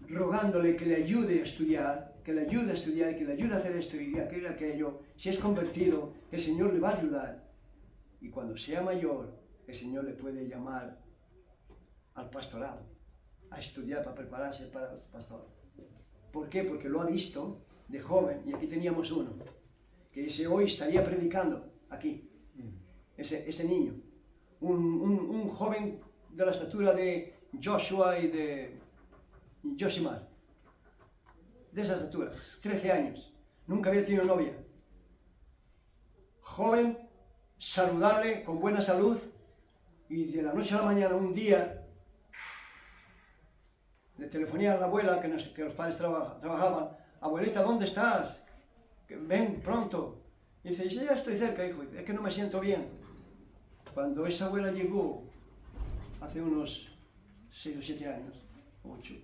rogándole que le ayude a estudiar, que le ayude a estudiar, que le ayude a hacer esto y aquello, si es convertido, el Señor le va a ayudar. Y cuando sea mayor, el Señor le puede llamar al pastorado, a estudiar para prepararse para el pastor. ¿Por qué? Porque lo ha visto de joven, y aquí teníamos uno, que hoy estaría predicando aquí, ese niño, un joven de la estatura de Joshua y de Joshimar, de esa estatura, 13 años, nunca había tenido novia, joven, saludable, con buena salud, y de la noche a la mañana, un día, le telefoné a la abuela, que los padres trabajaban: abuelita, ¿dónde estás? Ven pronto. Y dice: ya estoy cerca, hijo, es que no me siento bien. Cuando esa abuela llegó, hace unos 6 o 7 años, 8,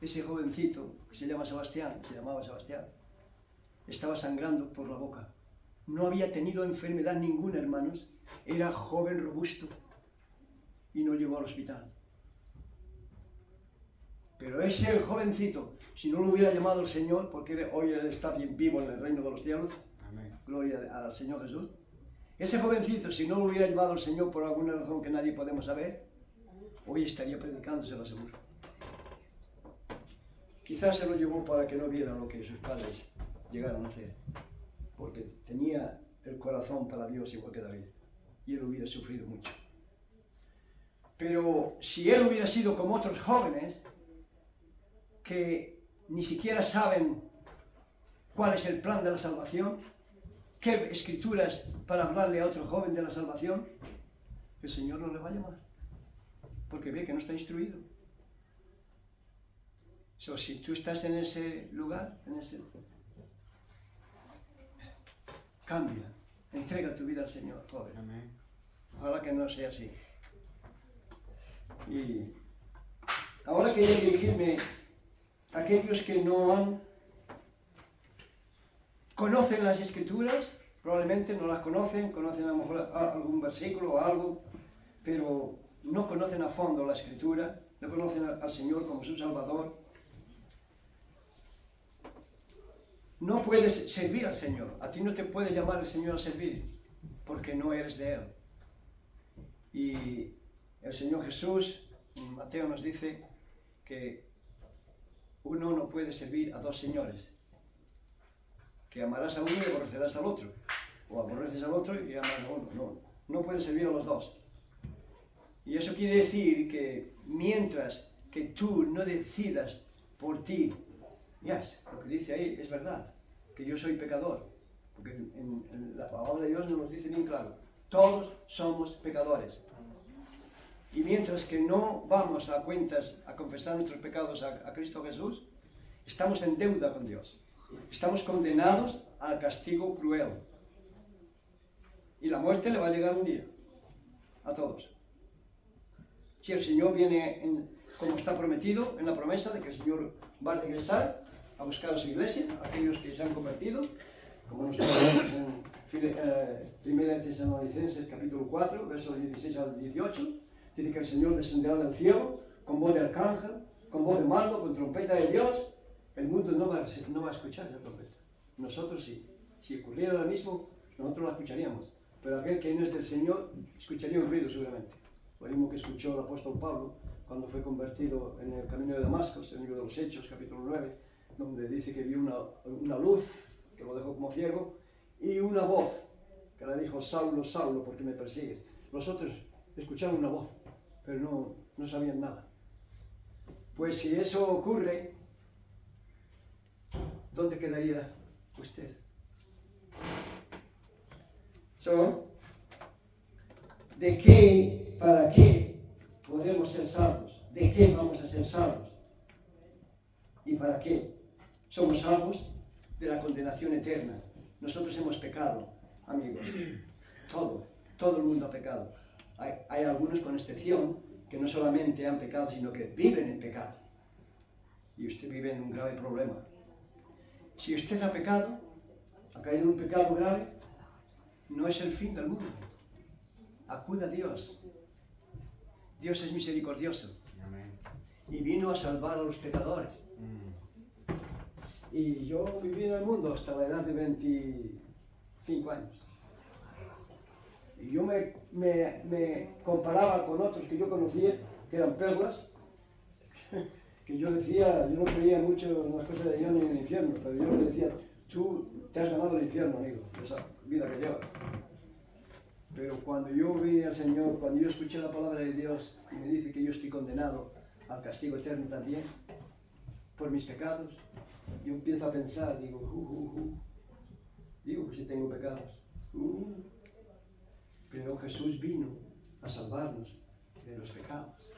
ese jovencito, que se llamaba Sebastián, estaba sangrando por la boca. No había tenido enfermedad ninguna, hermanos. Era joven, robusto, y no llegó al hospital. Pero ese jovencito, si no lo hubiera llamado el Señor, porque hoy él está bien vivo en el reino de los cielos, amén, gloria al Señor Jesús, ese jovencito, si no lo hubiera llamado el Señor por alguna razón que nadie podemos saber, hoy estaría predicando, se lo aseguro. Quizás se lo llevó para que no viera lo que sus padres llegaron a hacer, porque tenía el corazón para Dios igual que David, y él hubiera sufrido mucho. Pero si él hubiera sido como otros jóvenes, que ni siquiera saben cuál es el plan de la salvación, qué escrituras para hablarle a otro joven de la salvación, el Señor no le va a llamar, porque ve que no está instruido. Si tú estás en ese lugar, cambia, entrega tu vida al Señor, joven. Amén. Ojalá que no sea así. Y ahora quería dirigirme a aquellos que no conocen las Escrituras, probablemente no las conocen a lo mejor algún versículo o algo, pero no conocen a fondo la Escritura, no conocen al Señor como su Salvador. no puedes servir al Señor. A ti no te puede llamar el Señor a servir, porque no eres de Él. Y el Señor Jesús, en Mateo nos dice que uno no puede servir a dos señores, que amarás a uno y aborrecerás al otro, o aborreces al otro y amarás a uno. No puedes servir a los dos. Y eso quiere decir que mientras que tú no decidas por ti, lo que dice ahí es verdad, que yo soy pecador, porque en la palabra de Dios nos dice bien claro, todos somos pecadores. Y mientras que no vamos a cuentas a confesar nuestros pecados a Cristo Jesús, estamos en deuda con Dios. Estamos condenados al castigo cruel. Y la muerte le va a llegar un día a todos. Si el Señor viene como está prometido, en la promesa de que el Señor va a regresar a buscar a su iglesia, a aquellos que se han convertido, como nos vemos en 1 Tesalonicenses capítulo 4, versos 16 al 18, dice que el Señor descenderá del cielo con voz de arcángel, con voz de mando, con trompeta de Dios. El mundo no va a escuchar esa trompeta. Nosotros sí. Si ocurriera ahora mismo, nosotros la escucharíamos. Pero aquel que no es del Señor, escucharía un ruido seguramente. Lo mismo que escuchó el apóstol Pablo cuando fue convertido en el camino de Damasco, en el libro de los Hechos, capítulo 9, donde dice que vio una luz que lo dejó como ciego y una voz que le dijo, Saulo, Saulo, ¿por qué me persigues? Los otros escucharon una voz, pero no sabían nada. Pues si eso ocurre, ¿dónde quedaría usted? ¿De qué, para qué podemos ser salvos? ¿De qué vamos a ser salvos? ¿Y para qué? Somos salvos de la condenación eterna. Nosotros hemos pecado, amigos. Todo el mundo ha pecado. Hay algunos con excepción que no solamente han pecado, sino que viven en pecado. Y usted vive en un grave problema. Si usted ha pecado, ha caído en un pecado grave, no es el fin del mundo. Acuda a Dios. Dios es misericordioso. Amén. Y vino a salvar a los pecadores. Y yo viví en el mundo hasta la edad de 25 años. Y yo me comparaba con otros que yo conocía, que eran perlas, que yo decía, yo no creía mucho en las cosas de Dios ni en el infierno, pero yo le decía, tú te has ganado el infierno, amigo, esa vida que llevas. Pero cuando yo vi al Señor, cuando yo escuché la palabra de Dios y me dice que yo estoy condenado al castigo eterno también, por mis pecados, yo empiezo a pensar, digo, digo que sí tengo pecados. Pero Jesús vino a salvarnos de los pecados.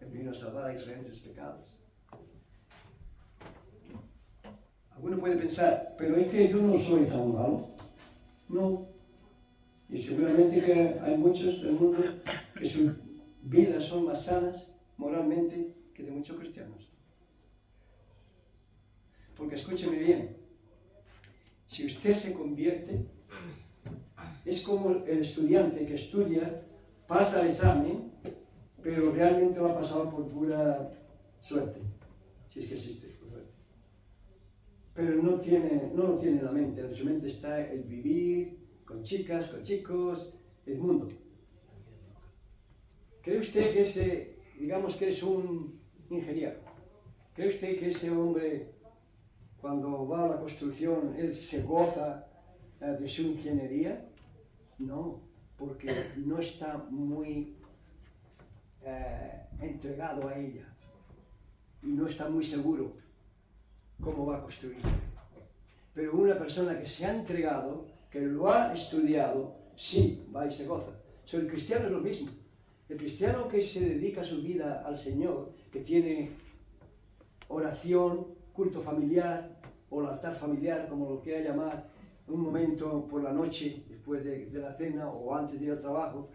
Él vino a salvar a Israel de sus pecados. Alguno puede pensar, pero es que yo no soy tan malo. No. Y seguramente que hay muchos del mundo que sus vidas son más sanas moralmente que de muchos cristianos. Porque escúcheme bien, si usted se convierte, es como el estudiante que estudia, pasa el examen, pero realmente lo ha pasado por pura suerte, si es que existe, por suerte. Pero no lo tiene en la mente, en su mente está el vivir con chicas, con chicos, el mundo. ¿Cree usted que digamos que es un ingeniero? ¿Cree usted que ese hombre, cuando va a la construcción, él se goza de su ingeniería? No, porque no está muy entregado a ella y no está muy seguro cómo va a construir. Pero una persona que se ha entregado, que lo ha estudiado, sí, va y se goza. El cristiano es lo mismo. El cristiano que se dedica su vida al Señor, que tiene oración, culto familiar o el altar familiar, como lo quiera llamar, un momento por la noche, después de la cena o antes de ir al trabajo,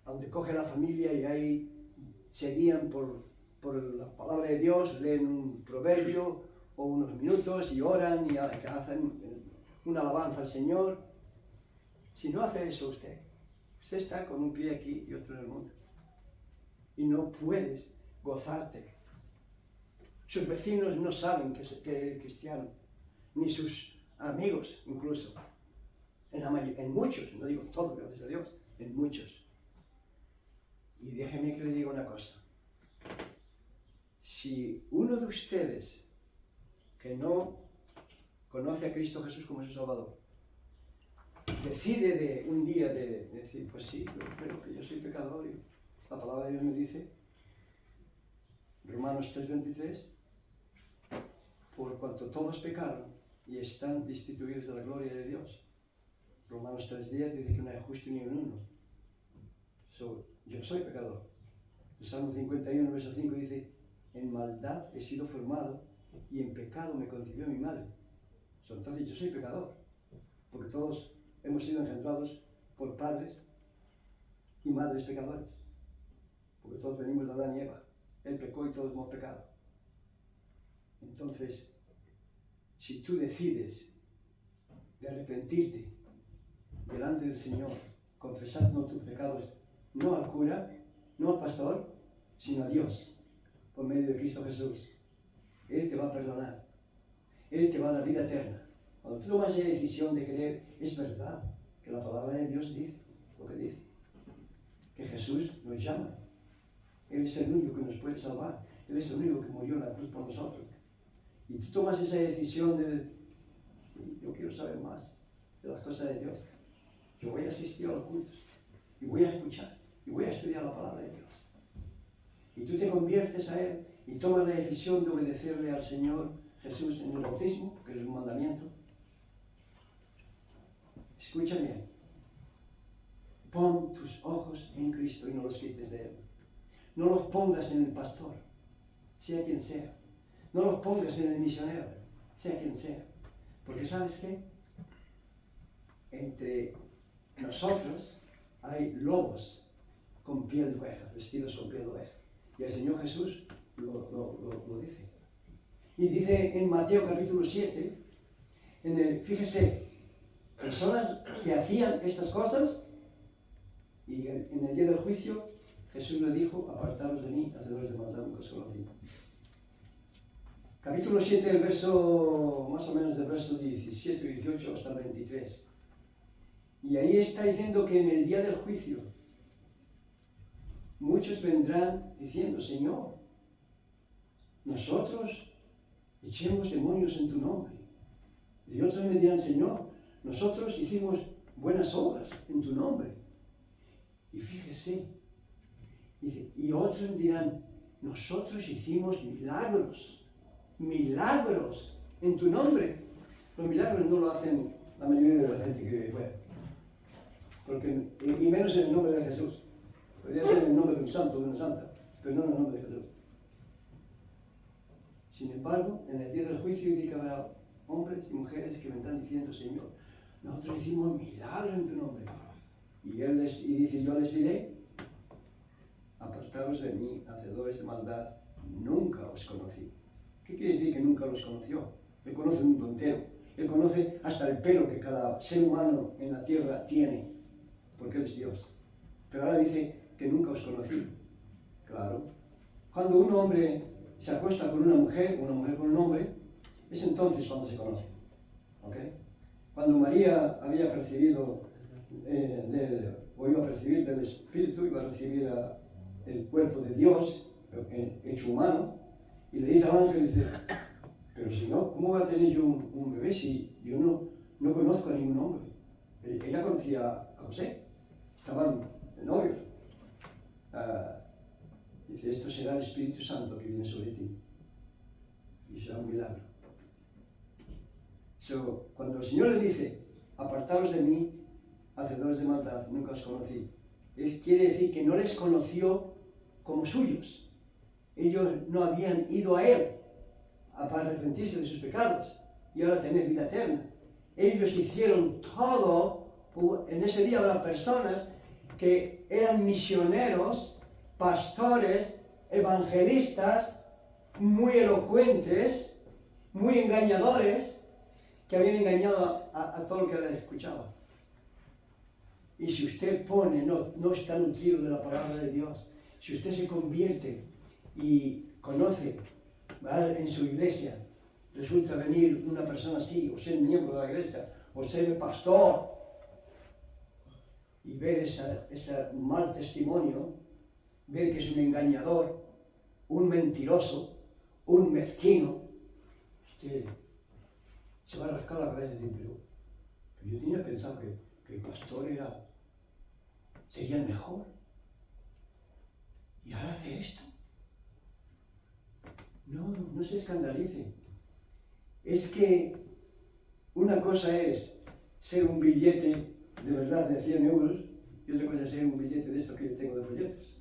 donde coge a la familia y ahí se guían por la palabra de Dios, leen un proverbio o unos minutos y oran y hacen una alabanza al Señor. Si no hace eso usted está con un pie aquí y otro en el mundo. Y no puedes gozarte. Sus vecinos no saben que eres cristiano, ni sus amigos incluso, en muchos, no digo todos, gracias a Dios, en muchos. Y déjeme que le diga una cosa. Si uno de ustedes que no conoce a Cristo Jesús como su Salvador, decide de un día de decir, pues sí, pero que yo soy pecador y la palabra de Dios me dice, Romanos 3:23, por cuanto todos pecaron y están destituidos de la gloria de Dios. Romanos 3:10 dice que no hay justo ni un uno. Yo soy pecador. El Salmo 51, verso 5 dice, en maldad he sido formado y en pecado me concibió mi madre. Entonces yo soy pecador, porque todos hemos sido engendrados por padres y madres pecadores, porque todos venimos de Adán y Eva. Él pecó y todos hemos pecado. Entonces, si tú decides de arrepentirte delante del Señor, confesando tus pecados, no al cura, no al pastor, sino a Dios, por medio de Cristo Jesús, Él te va a perdonar. Él te va a dar vida eterna. Cuando tú tomas esa decisión de creer, es verdad que la palabra de Dios dice lo que dice. Que Jesús nos llama. Él es el único que nos puede salvar. Él es el único que murió en la cruz por nosotros. Y tú tomas esa decisión de, yo quiero saber más de las cosas de Dios. Yo voy a asistir a los cultos. Y voy a escuchar. Y voy a estudiar la palabra de Dios. Y tú te conviertes a Él y tomas la decisión de obedecerle al Señor Jesús en el bautismo, que es un mandamiento. Escucha bien. Pon tus ojos en Cristo y no los quites de Él. No los pongas en el pastor, sea quien sea. No los pongas en el misionero, sea quien sea. Porque ¿sabes qué? Entre nosotros hay lobos con piel de oveja, vestidos con piel de oveja. Y el Señor Jesús lo dice. Y dice en Mateo capítulo 7, fíjese, personas que hacían estas cosas, y en el día del juicio, Jesús le dijo, apartaros de mí, hacedores de maldad, nunca os conocí. Capítulo 7, el verso, más o menos del verso 17 y 18 hasta el 23. Y ahí está diciendo que en el día del juicio, muchos vendrán diciendo, Señor, nosotros echemos demonios en tu nombre. Y otros me dirán, Señor, nosotros hicimos buenas obras en tu nombre. Y fíjese, dice, y otros dirán, nosotros hicimos milagros en tu nombre. Los milagros no lo hacen la mayoría de la gente que vive fuera. Y menos en el nombre de Jesús. Podría ser en el nombre de un santo o de una santa, pero no en el nombre de Jesús. Sin embargo, en el día del juicio dice que habrá hombres y mujeres que vendrán diciendo, Señor, nosotros hicimos milagros en tu nombre. Y dice, yo les diré, apartaros de mí, hacedores de maldad, nunca os conocí. ¿Qué quiere decir que nunca los conoció? Él conoce el mundo entero. Él conoce hasta el pelo que cada ser humano en la tierra tiene, porque Él es Dios. Pero ahora dice que nunca os conocí. Claro. Cuando un hombre se acuesta con una mujer con un hombre, es entonces cuando se conoce. ¿Ok? Cuando María había percibido o iba a percibir del Espíritu, iba a recibir el cuerpo de Dios, hecho humano, y le dice al ángel, dice, pero si no, ¿cómo va a tener yo un bebé si yo no conozco a ningún hombre? Ella conocía a José, estaban novios. Dice, esto será el Espíritu Santo que viene sobre ti. Y será un milagro. Cuando el Señor le dice, apartaos de mí, hacedores de maldad, nunca os conocí, quiere decir que no les conoció como suyos. Ellos no habían ido a Él para arrepentirse de sus pecados y ahora tener vida eterna. Ellos hicieron todo. En ese día habrá personas que eran misioneros, pastores, evangelistas, muy elocuentes, muy engañadores, que habían engañado a todo el que les escuchaba. Y si usted no está nutrido de la palabra de Dios, si usted se convierte y conoce, va en su iglesia, resulta venir una persona así, o ser miembro de la iglesia, o ser el pastor, y ver ese mal testimonio, ver que es un engañador, un mentiroso, un mezquino, usted se va a rascar la cabeza y decir, pero yo tenía pensado que el pastor sería el mejor. ¿Y ahora hace esto? No se escandalice. Es que una cosa es ser un billete de verdad de 100 euros y otra cosa es ser un billete de estos que yo tengo de folletos.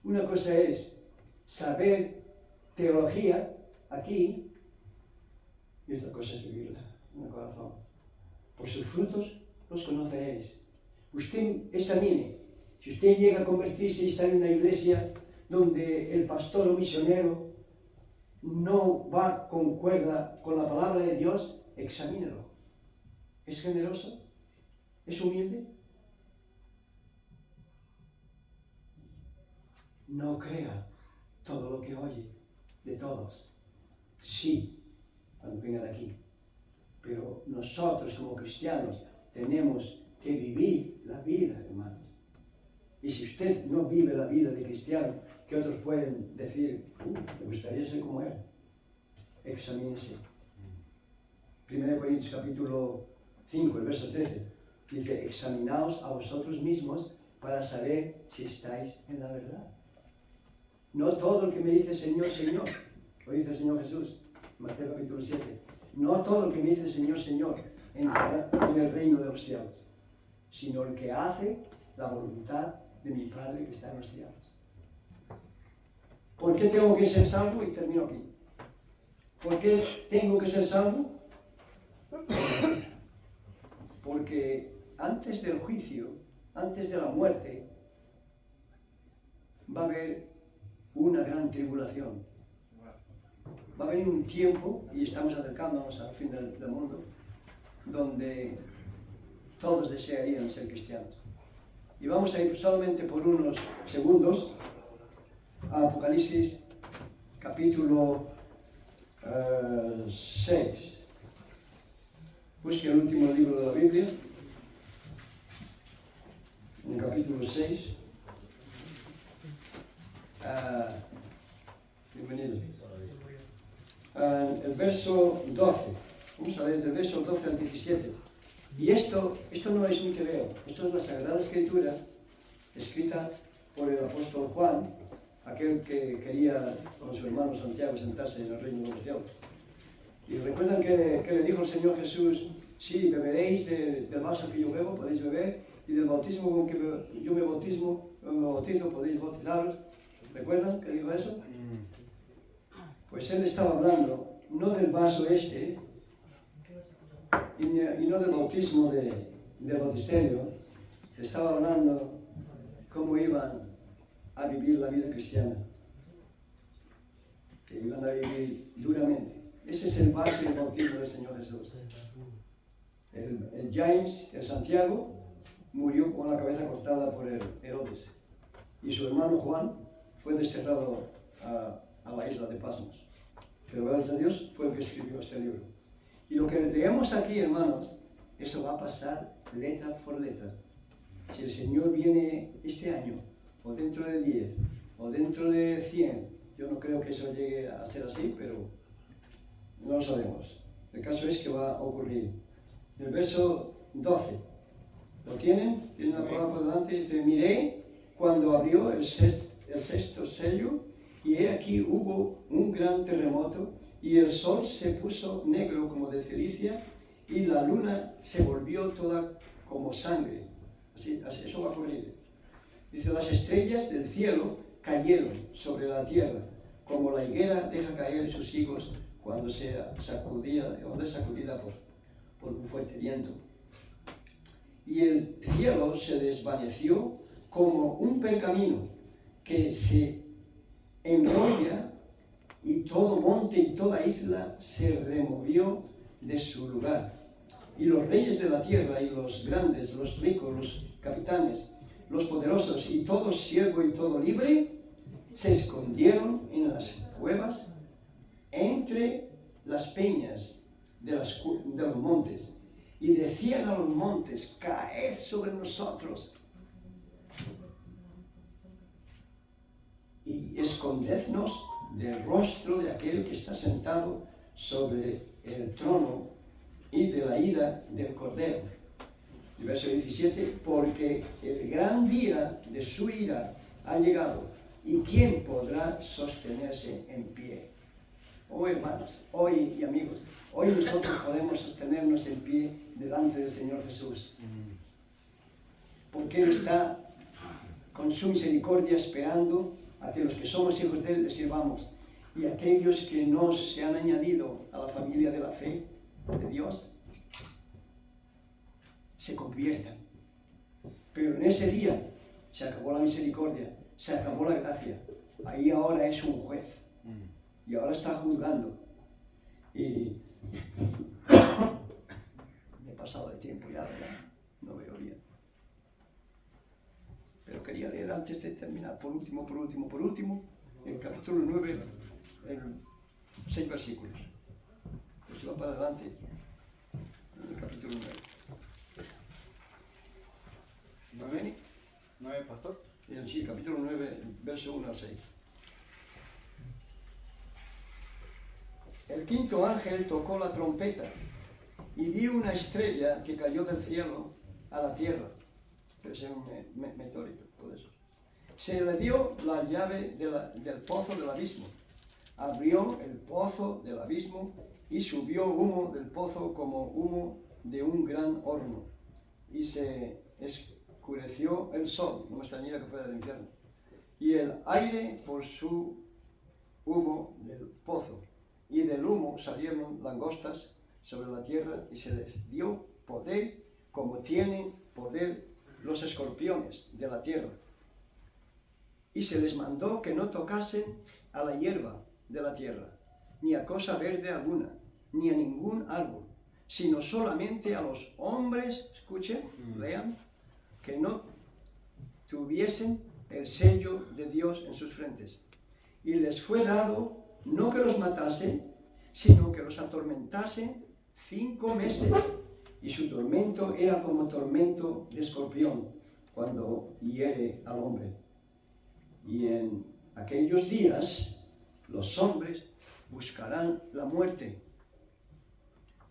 Una cosa es saber teología aquí y otra cosa es vivirla en el corazón. Por sus frutos los conoceréis. Usted examine. Si usted llega a convertirse y está en una iglesia donde el pastor o misionero no va concuerda con la palabra de Dios, examínelo. ¿Es generoso? ¿Es humilde? No crea todo lo que oye de todos. Sí, cuando venga de aquí. Pero nosotros como cristianos tenemos que vivir la vida, hermanos. Y si usted no vive la vida de cristiano, que otros pueden decir, me gustaría ser como él. Examínese. 1 Corintios capítulo 5, el verso 13, dice, examinaos a vosotros mismos para saber si estáis en la verdad. No todo el que me dice Señor, Señor, lo dice el Señor Jesús, Mateo capítulo 7, no todo el que me dice Señor, Señor, entrará en el reino de los cielos, sino el que hace la voluntad de mi Padre que está en los cielos. ¿Por qué tengo que ser salvo? Y termino aquí. ¿Por qué tengo que ser salvo? Porque antes del juicio, antes de la muerte, va a haber una gran tribulación. Va a venir un tiempo, y estamos acercándonos al fin del mundo, donde todos desearían ser cristianos. Y vamos a ir solamente por unos segundos a Apocalipsis capítulo 6. Busque el último libro de la Biblia, en el capítulo 6. Bienvenido. El verso 12. Vamos a ver del verso 12 al 17. Y esto no es un tebeo, esto es la Sagrada Escritura, escrita por el apóstol Juan, aquel que quería con su hermano Santiago sentarse en el reino de los cielos. Y recuerdan que le dijo el Señor Jesús, sí, beberéis del vaso que yo bebo, podéis beber, y del bautismo con que yo me bautizo, podéis bautizaros. ¿Recuerdan que dijo eso? Pues él estaba hablando, no del vaso y no del bautismo del bautisterio, estaba hablando cómo iban a vivir la vida cristiana, que iban a vivir duramente. Ese es el vaso del bautismo del Señor Jesús. El James, el Santiago, murió con la cabeza cortada por Herodes, y su hermano Juan fue desterrado a la isla de Pasmos. Pero gracias a Dios fue el que escribió este libro. Y lo que leemos aquí, hermanos, eso va a pasar letra por letra. Si el Señor viene este año, o dentro de 10, o dentro de 100, yo no creo que eso llegue a ser así, pero no lo sabemos. El caso es que va a ocurrir. El verso 12, ¿lo tienen? Tienen la palabra por delante, dice, miré cuando abrió el sexto sello, y he aquí hubo un gran terremoto, y el sol se puso negro como de ceniza, y la luna se volvió toda como sangre. Así, eso va a ocurrir. Dice, las estrellas del cielo cayeron sobre la tierra, como la higuera deja caer sus higos cuando es sacudida por un fuerte viento. Y el cielo se desvaneció como un pergamino que se enrolla, y todo monte y toda isla se removió de su lugar. Y los reyes de la tierra, y los grandes, los ricos, los capitanes, los poderosos, y todo siervo y todo libre, se escondieron en las cuevas entre las peñas de los montes, y decían a los montes, caed sobre nosotros, y escondednos del rostro de aquel que está sentado sobre el trono y de la ira del Cordero. Y verso 17, porque el gran día de su ira ha llegado, y ¿quién podrá sostenerse en pie? Oh hermanos, hoy y amigos, hoy nosotros podemos sostenernos en pie delante del Señor Jesús, porque Él está con su misericordia esperando a que los que somos hijos de Él le sirvamos, y aquellos que no se han añadido a la familia de la fe de Dios se conviertan. Pero en ese día se acabó la misericordia, se acabó la gracia. Ahí ahora es un juez y ahora está juzgando. Y me he pasado de tiempo ya, ¿verdad? No veo bien. Pero quería leer antes de terminar, por último, el capítulo 9, 6 versículos. Pues va para adelante, en el capítulo 9. ¿9? ¿9, pastor? Sí, capítulo 9, verso 1 al 6. El quinto ángel tocó la trompeta y vi una estrella que cayó del cielo a la tierra. Debe ser un meteorito, todo eso. Se le dio la llave del pozo del abismo. Abrió el pozo del abismo y subió humo del pozo como humo de un gran horno. Y se oscureció el sol, no me extrañaría que fuera del infierno, y el aire por su humo del pozo. Y del humo salieron langostas sobre la tierra y se les dio poder como tienen poder los escorpiones de la tierra. Y se les mandó que no tocasen a la hierba de la tierra, ni a cosa verde alguna, ni a ningún árbol, sino solamente a los hombres, escuchen, lean, que no tuviesen el sello de Dios en sus frentes. Y les fue dado no que los matasen, sino que los atormentasen 5 meses. Y su tormento era como tormento de escorpión cuando hiere al hombre. Y en aquellos días los hombres buscarán la muerte,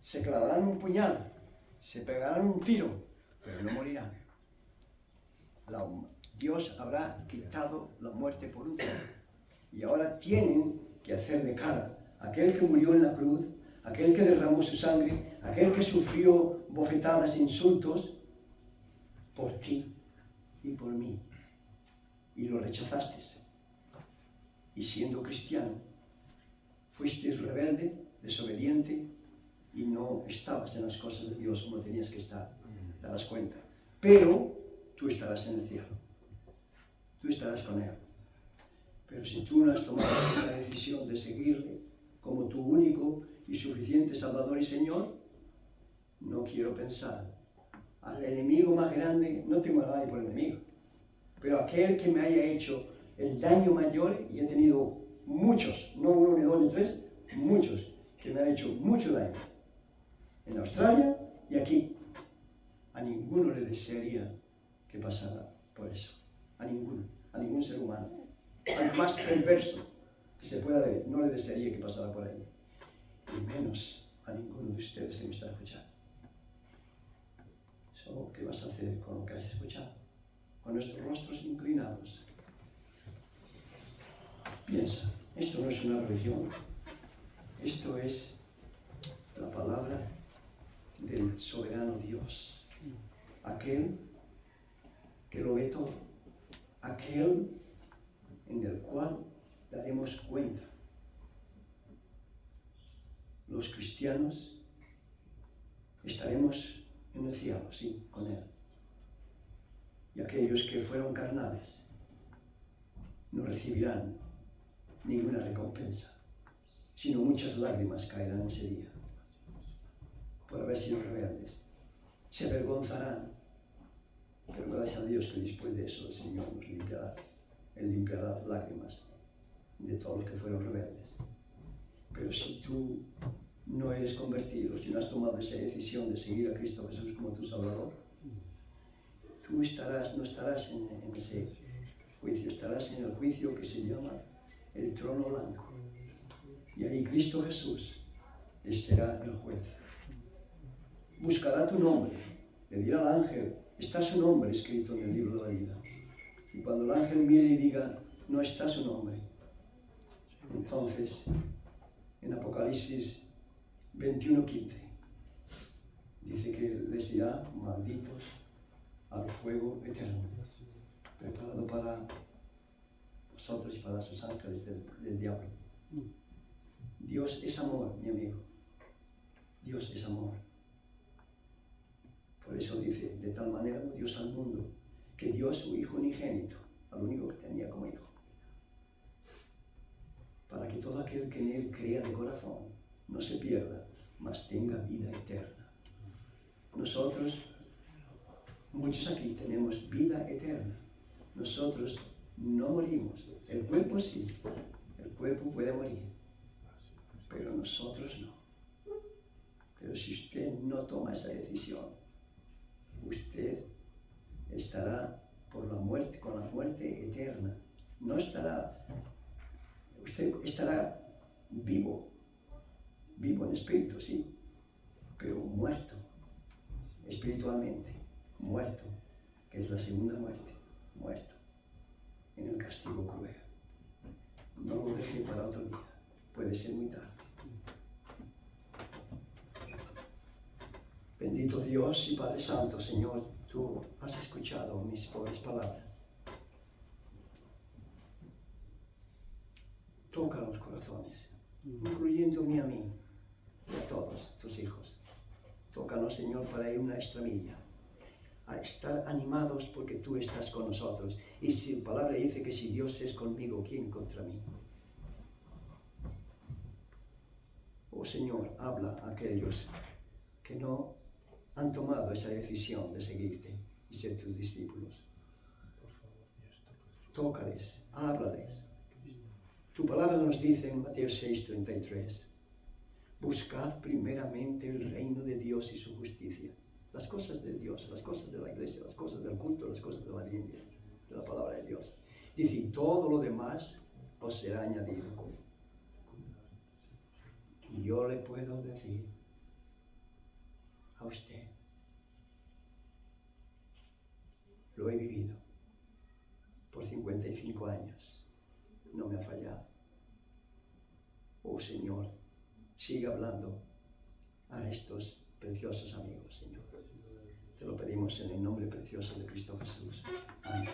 se clavarán un puñal, se pegarán un tiro, pero no morirán. Dios habrá quitado la muerte por un tiempo. Y ahora tienen que hacerle cara a aquel que murió en la cruz, aquel que derramó su sangre, aquel que sufrió bofetadas e insultos por ti y por mí. Y lo rechazaste. Y siendo cristiano, fuiste rebelde, desobediente y no estabas en las cosas de Dios como tenías que estar. Te das cuenta. Pero tú estarás en el cielo. Tú estarás con Él. Pero si tú no has tomado esa decisión de seguirle como tu único y suficiente Salvador y Señor, no quiero pensar. Al enemigo más grande, no tengo a nadie por enemigo, pero aquel que me haya hecho el daño mayor, y he tenido muchos, no uno, ni dos, ni tres, muchos, que me han hecho mucho daño. En Australia y aquí. A ninguno le desearía que pasara por eso. A ningún ser humano. Al más perverso que se pueda ver, no le desearía que pasara por ahí. Y menos a ninguno de ustedes que me está escuchando. ¿Qué vas a hacer con lo que has escuchado? Con nuestros rostros inclinados. Piensa, esto no es una religión. Esto es la palabra del soberano Dios. Aquel que lo ve todo. Aquel en el cual daremos cuenta. Los cristianos estaremos en el cielo, sí, con Él. Y aquellos que fueron carnales no recibirán ninguna recompensa, sino muchas lágrimas caerán ese día por haber sido rebeldes. Se avergonzarán, pero gracias a Dios que después de eso el Señor nos limpiará. Él limpiará las lágrimas de todos los que fueron rebeldes. Pero si tú no eres convertido, si no has tomado esa decisión de seguir a Cristo Jesús como tu Salvador, tú no estarás en ese juicio, estarás en el juicio que se llama el trono blanco. Y ahí Cristo Jesús será el juez. Buscará tu nombre, le dirá al ángel, está su nombre escrito en el libro de la vida. Y cuando el ángel mire y diga, no está su nombre, entonces en Apocalipsis 21:15 dice que les dirá, malditos al fuego eterno, preparado para vosotros y para sus ángeles del diablo. Dios es amor, mi amigo. Dios es amor. Por eso dice, de tal manera amó Dios al mundo, que dio a su Hijo unigénito, al único que tenía como hijo, para que todo aquel que en él crea de corazón no se pierda, mas tenga vida eterna. Nosotros, muchos aquí tenemos vida eterna. Nosotros no morimos. El cuerpo sí, el cuerpo puede morir, pero nosotros no. Pero si usted no toma esa decisión, usted estará por la muerte, con la muerte eterna. No estará, usted estará vivo en espíritu, sí, pero muerto espiritualmente, muerto, que es la segunda muerte, muerto en el castigo cruel. No lo deje para otro día, puede ser muy tarde. Bendito Dios y Padre Santo, Señor, tú has escuchado mis pobres palabras. Toca los corazones, incluyéndome a mí y a todos tus hijos. Tócanos, Señor, para ir una extra milla, a estar animados porque tú estás con nosotros. Y si la palabra dice que si Dios es conmigo, ¿quién contra mí? Oh Señor, habla a aquellos que no han tomado esa decisión de seguirte y ser tus discípulos. Tócales, háblales. Tu palabra nos dice en Mateo 6:33, buscad primeramente el reino de Dios y su justicia. Las cosas de Dios, las cosas de la iglesia, las cosas del culto, las cosas de la Biblia, de la palabra de Dios. Dice, y todo lo demás os será añadido. Y yo le puedo decir a usted, lo he vivido por 55 años, no me ha fallado. Oh Señor, sigue hablando a estos preciosos amigos, Señor. Te lo pedimos en el nombre precioso de Cristo Jesús. Amén.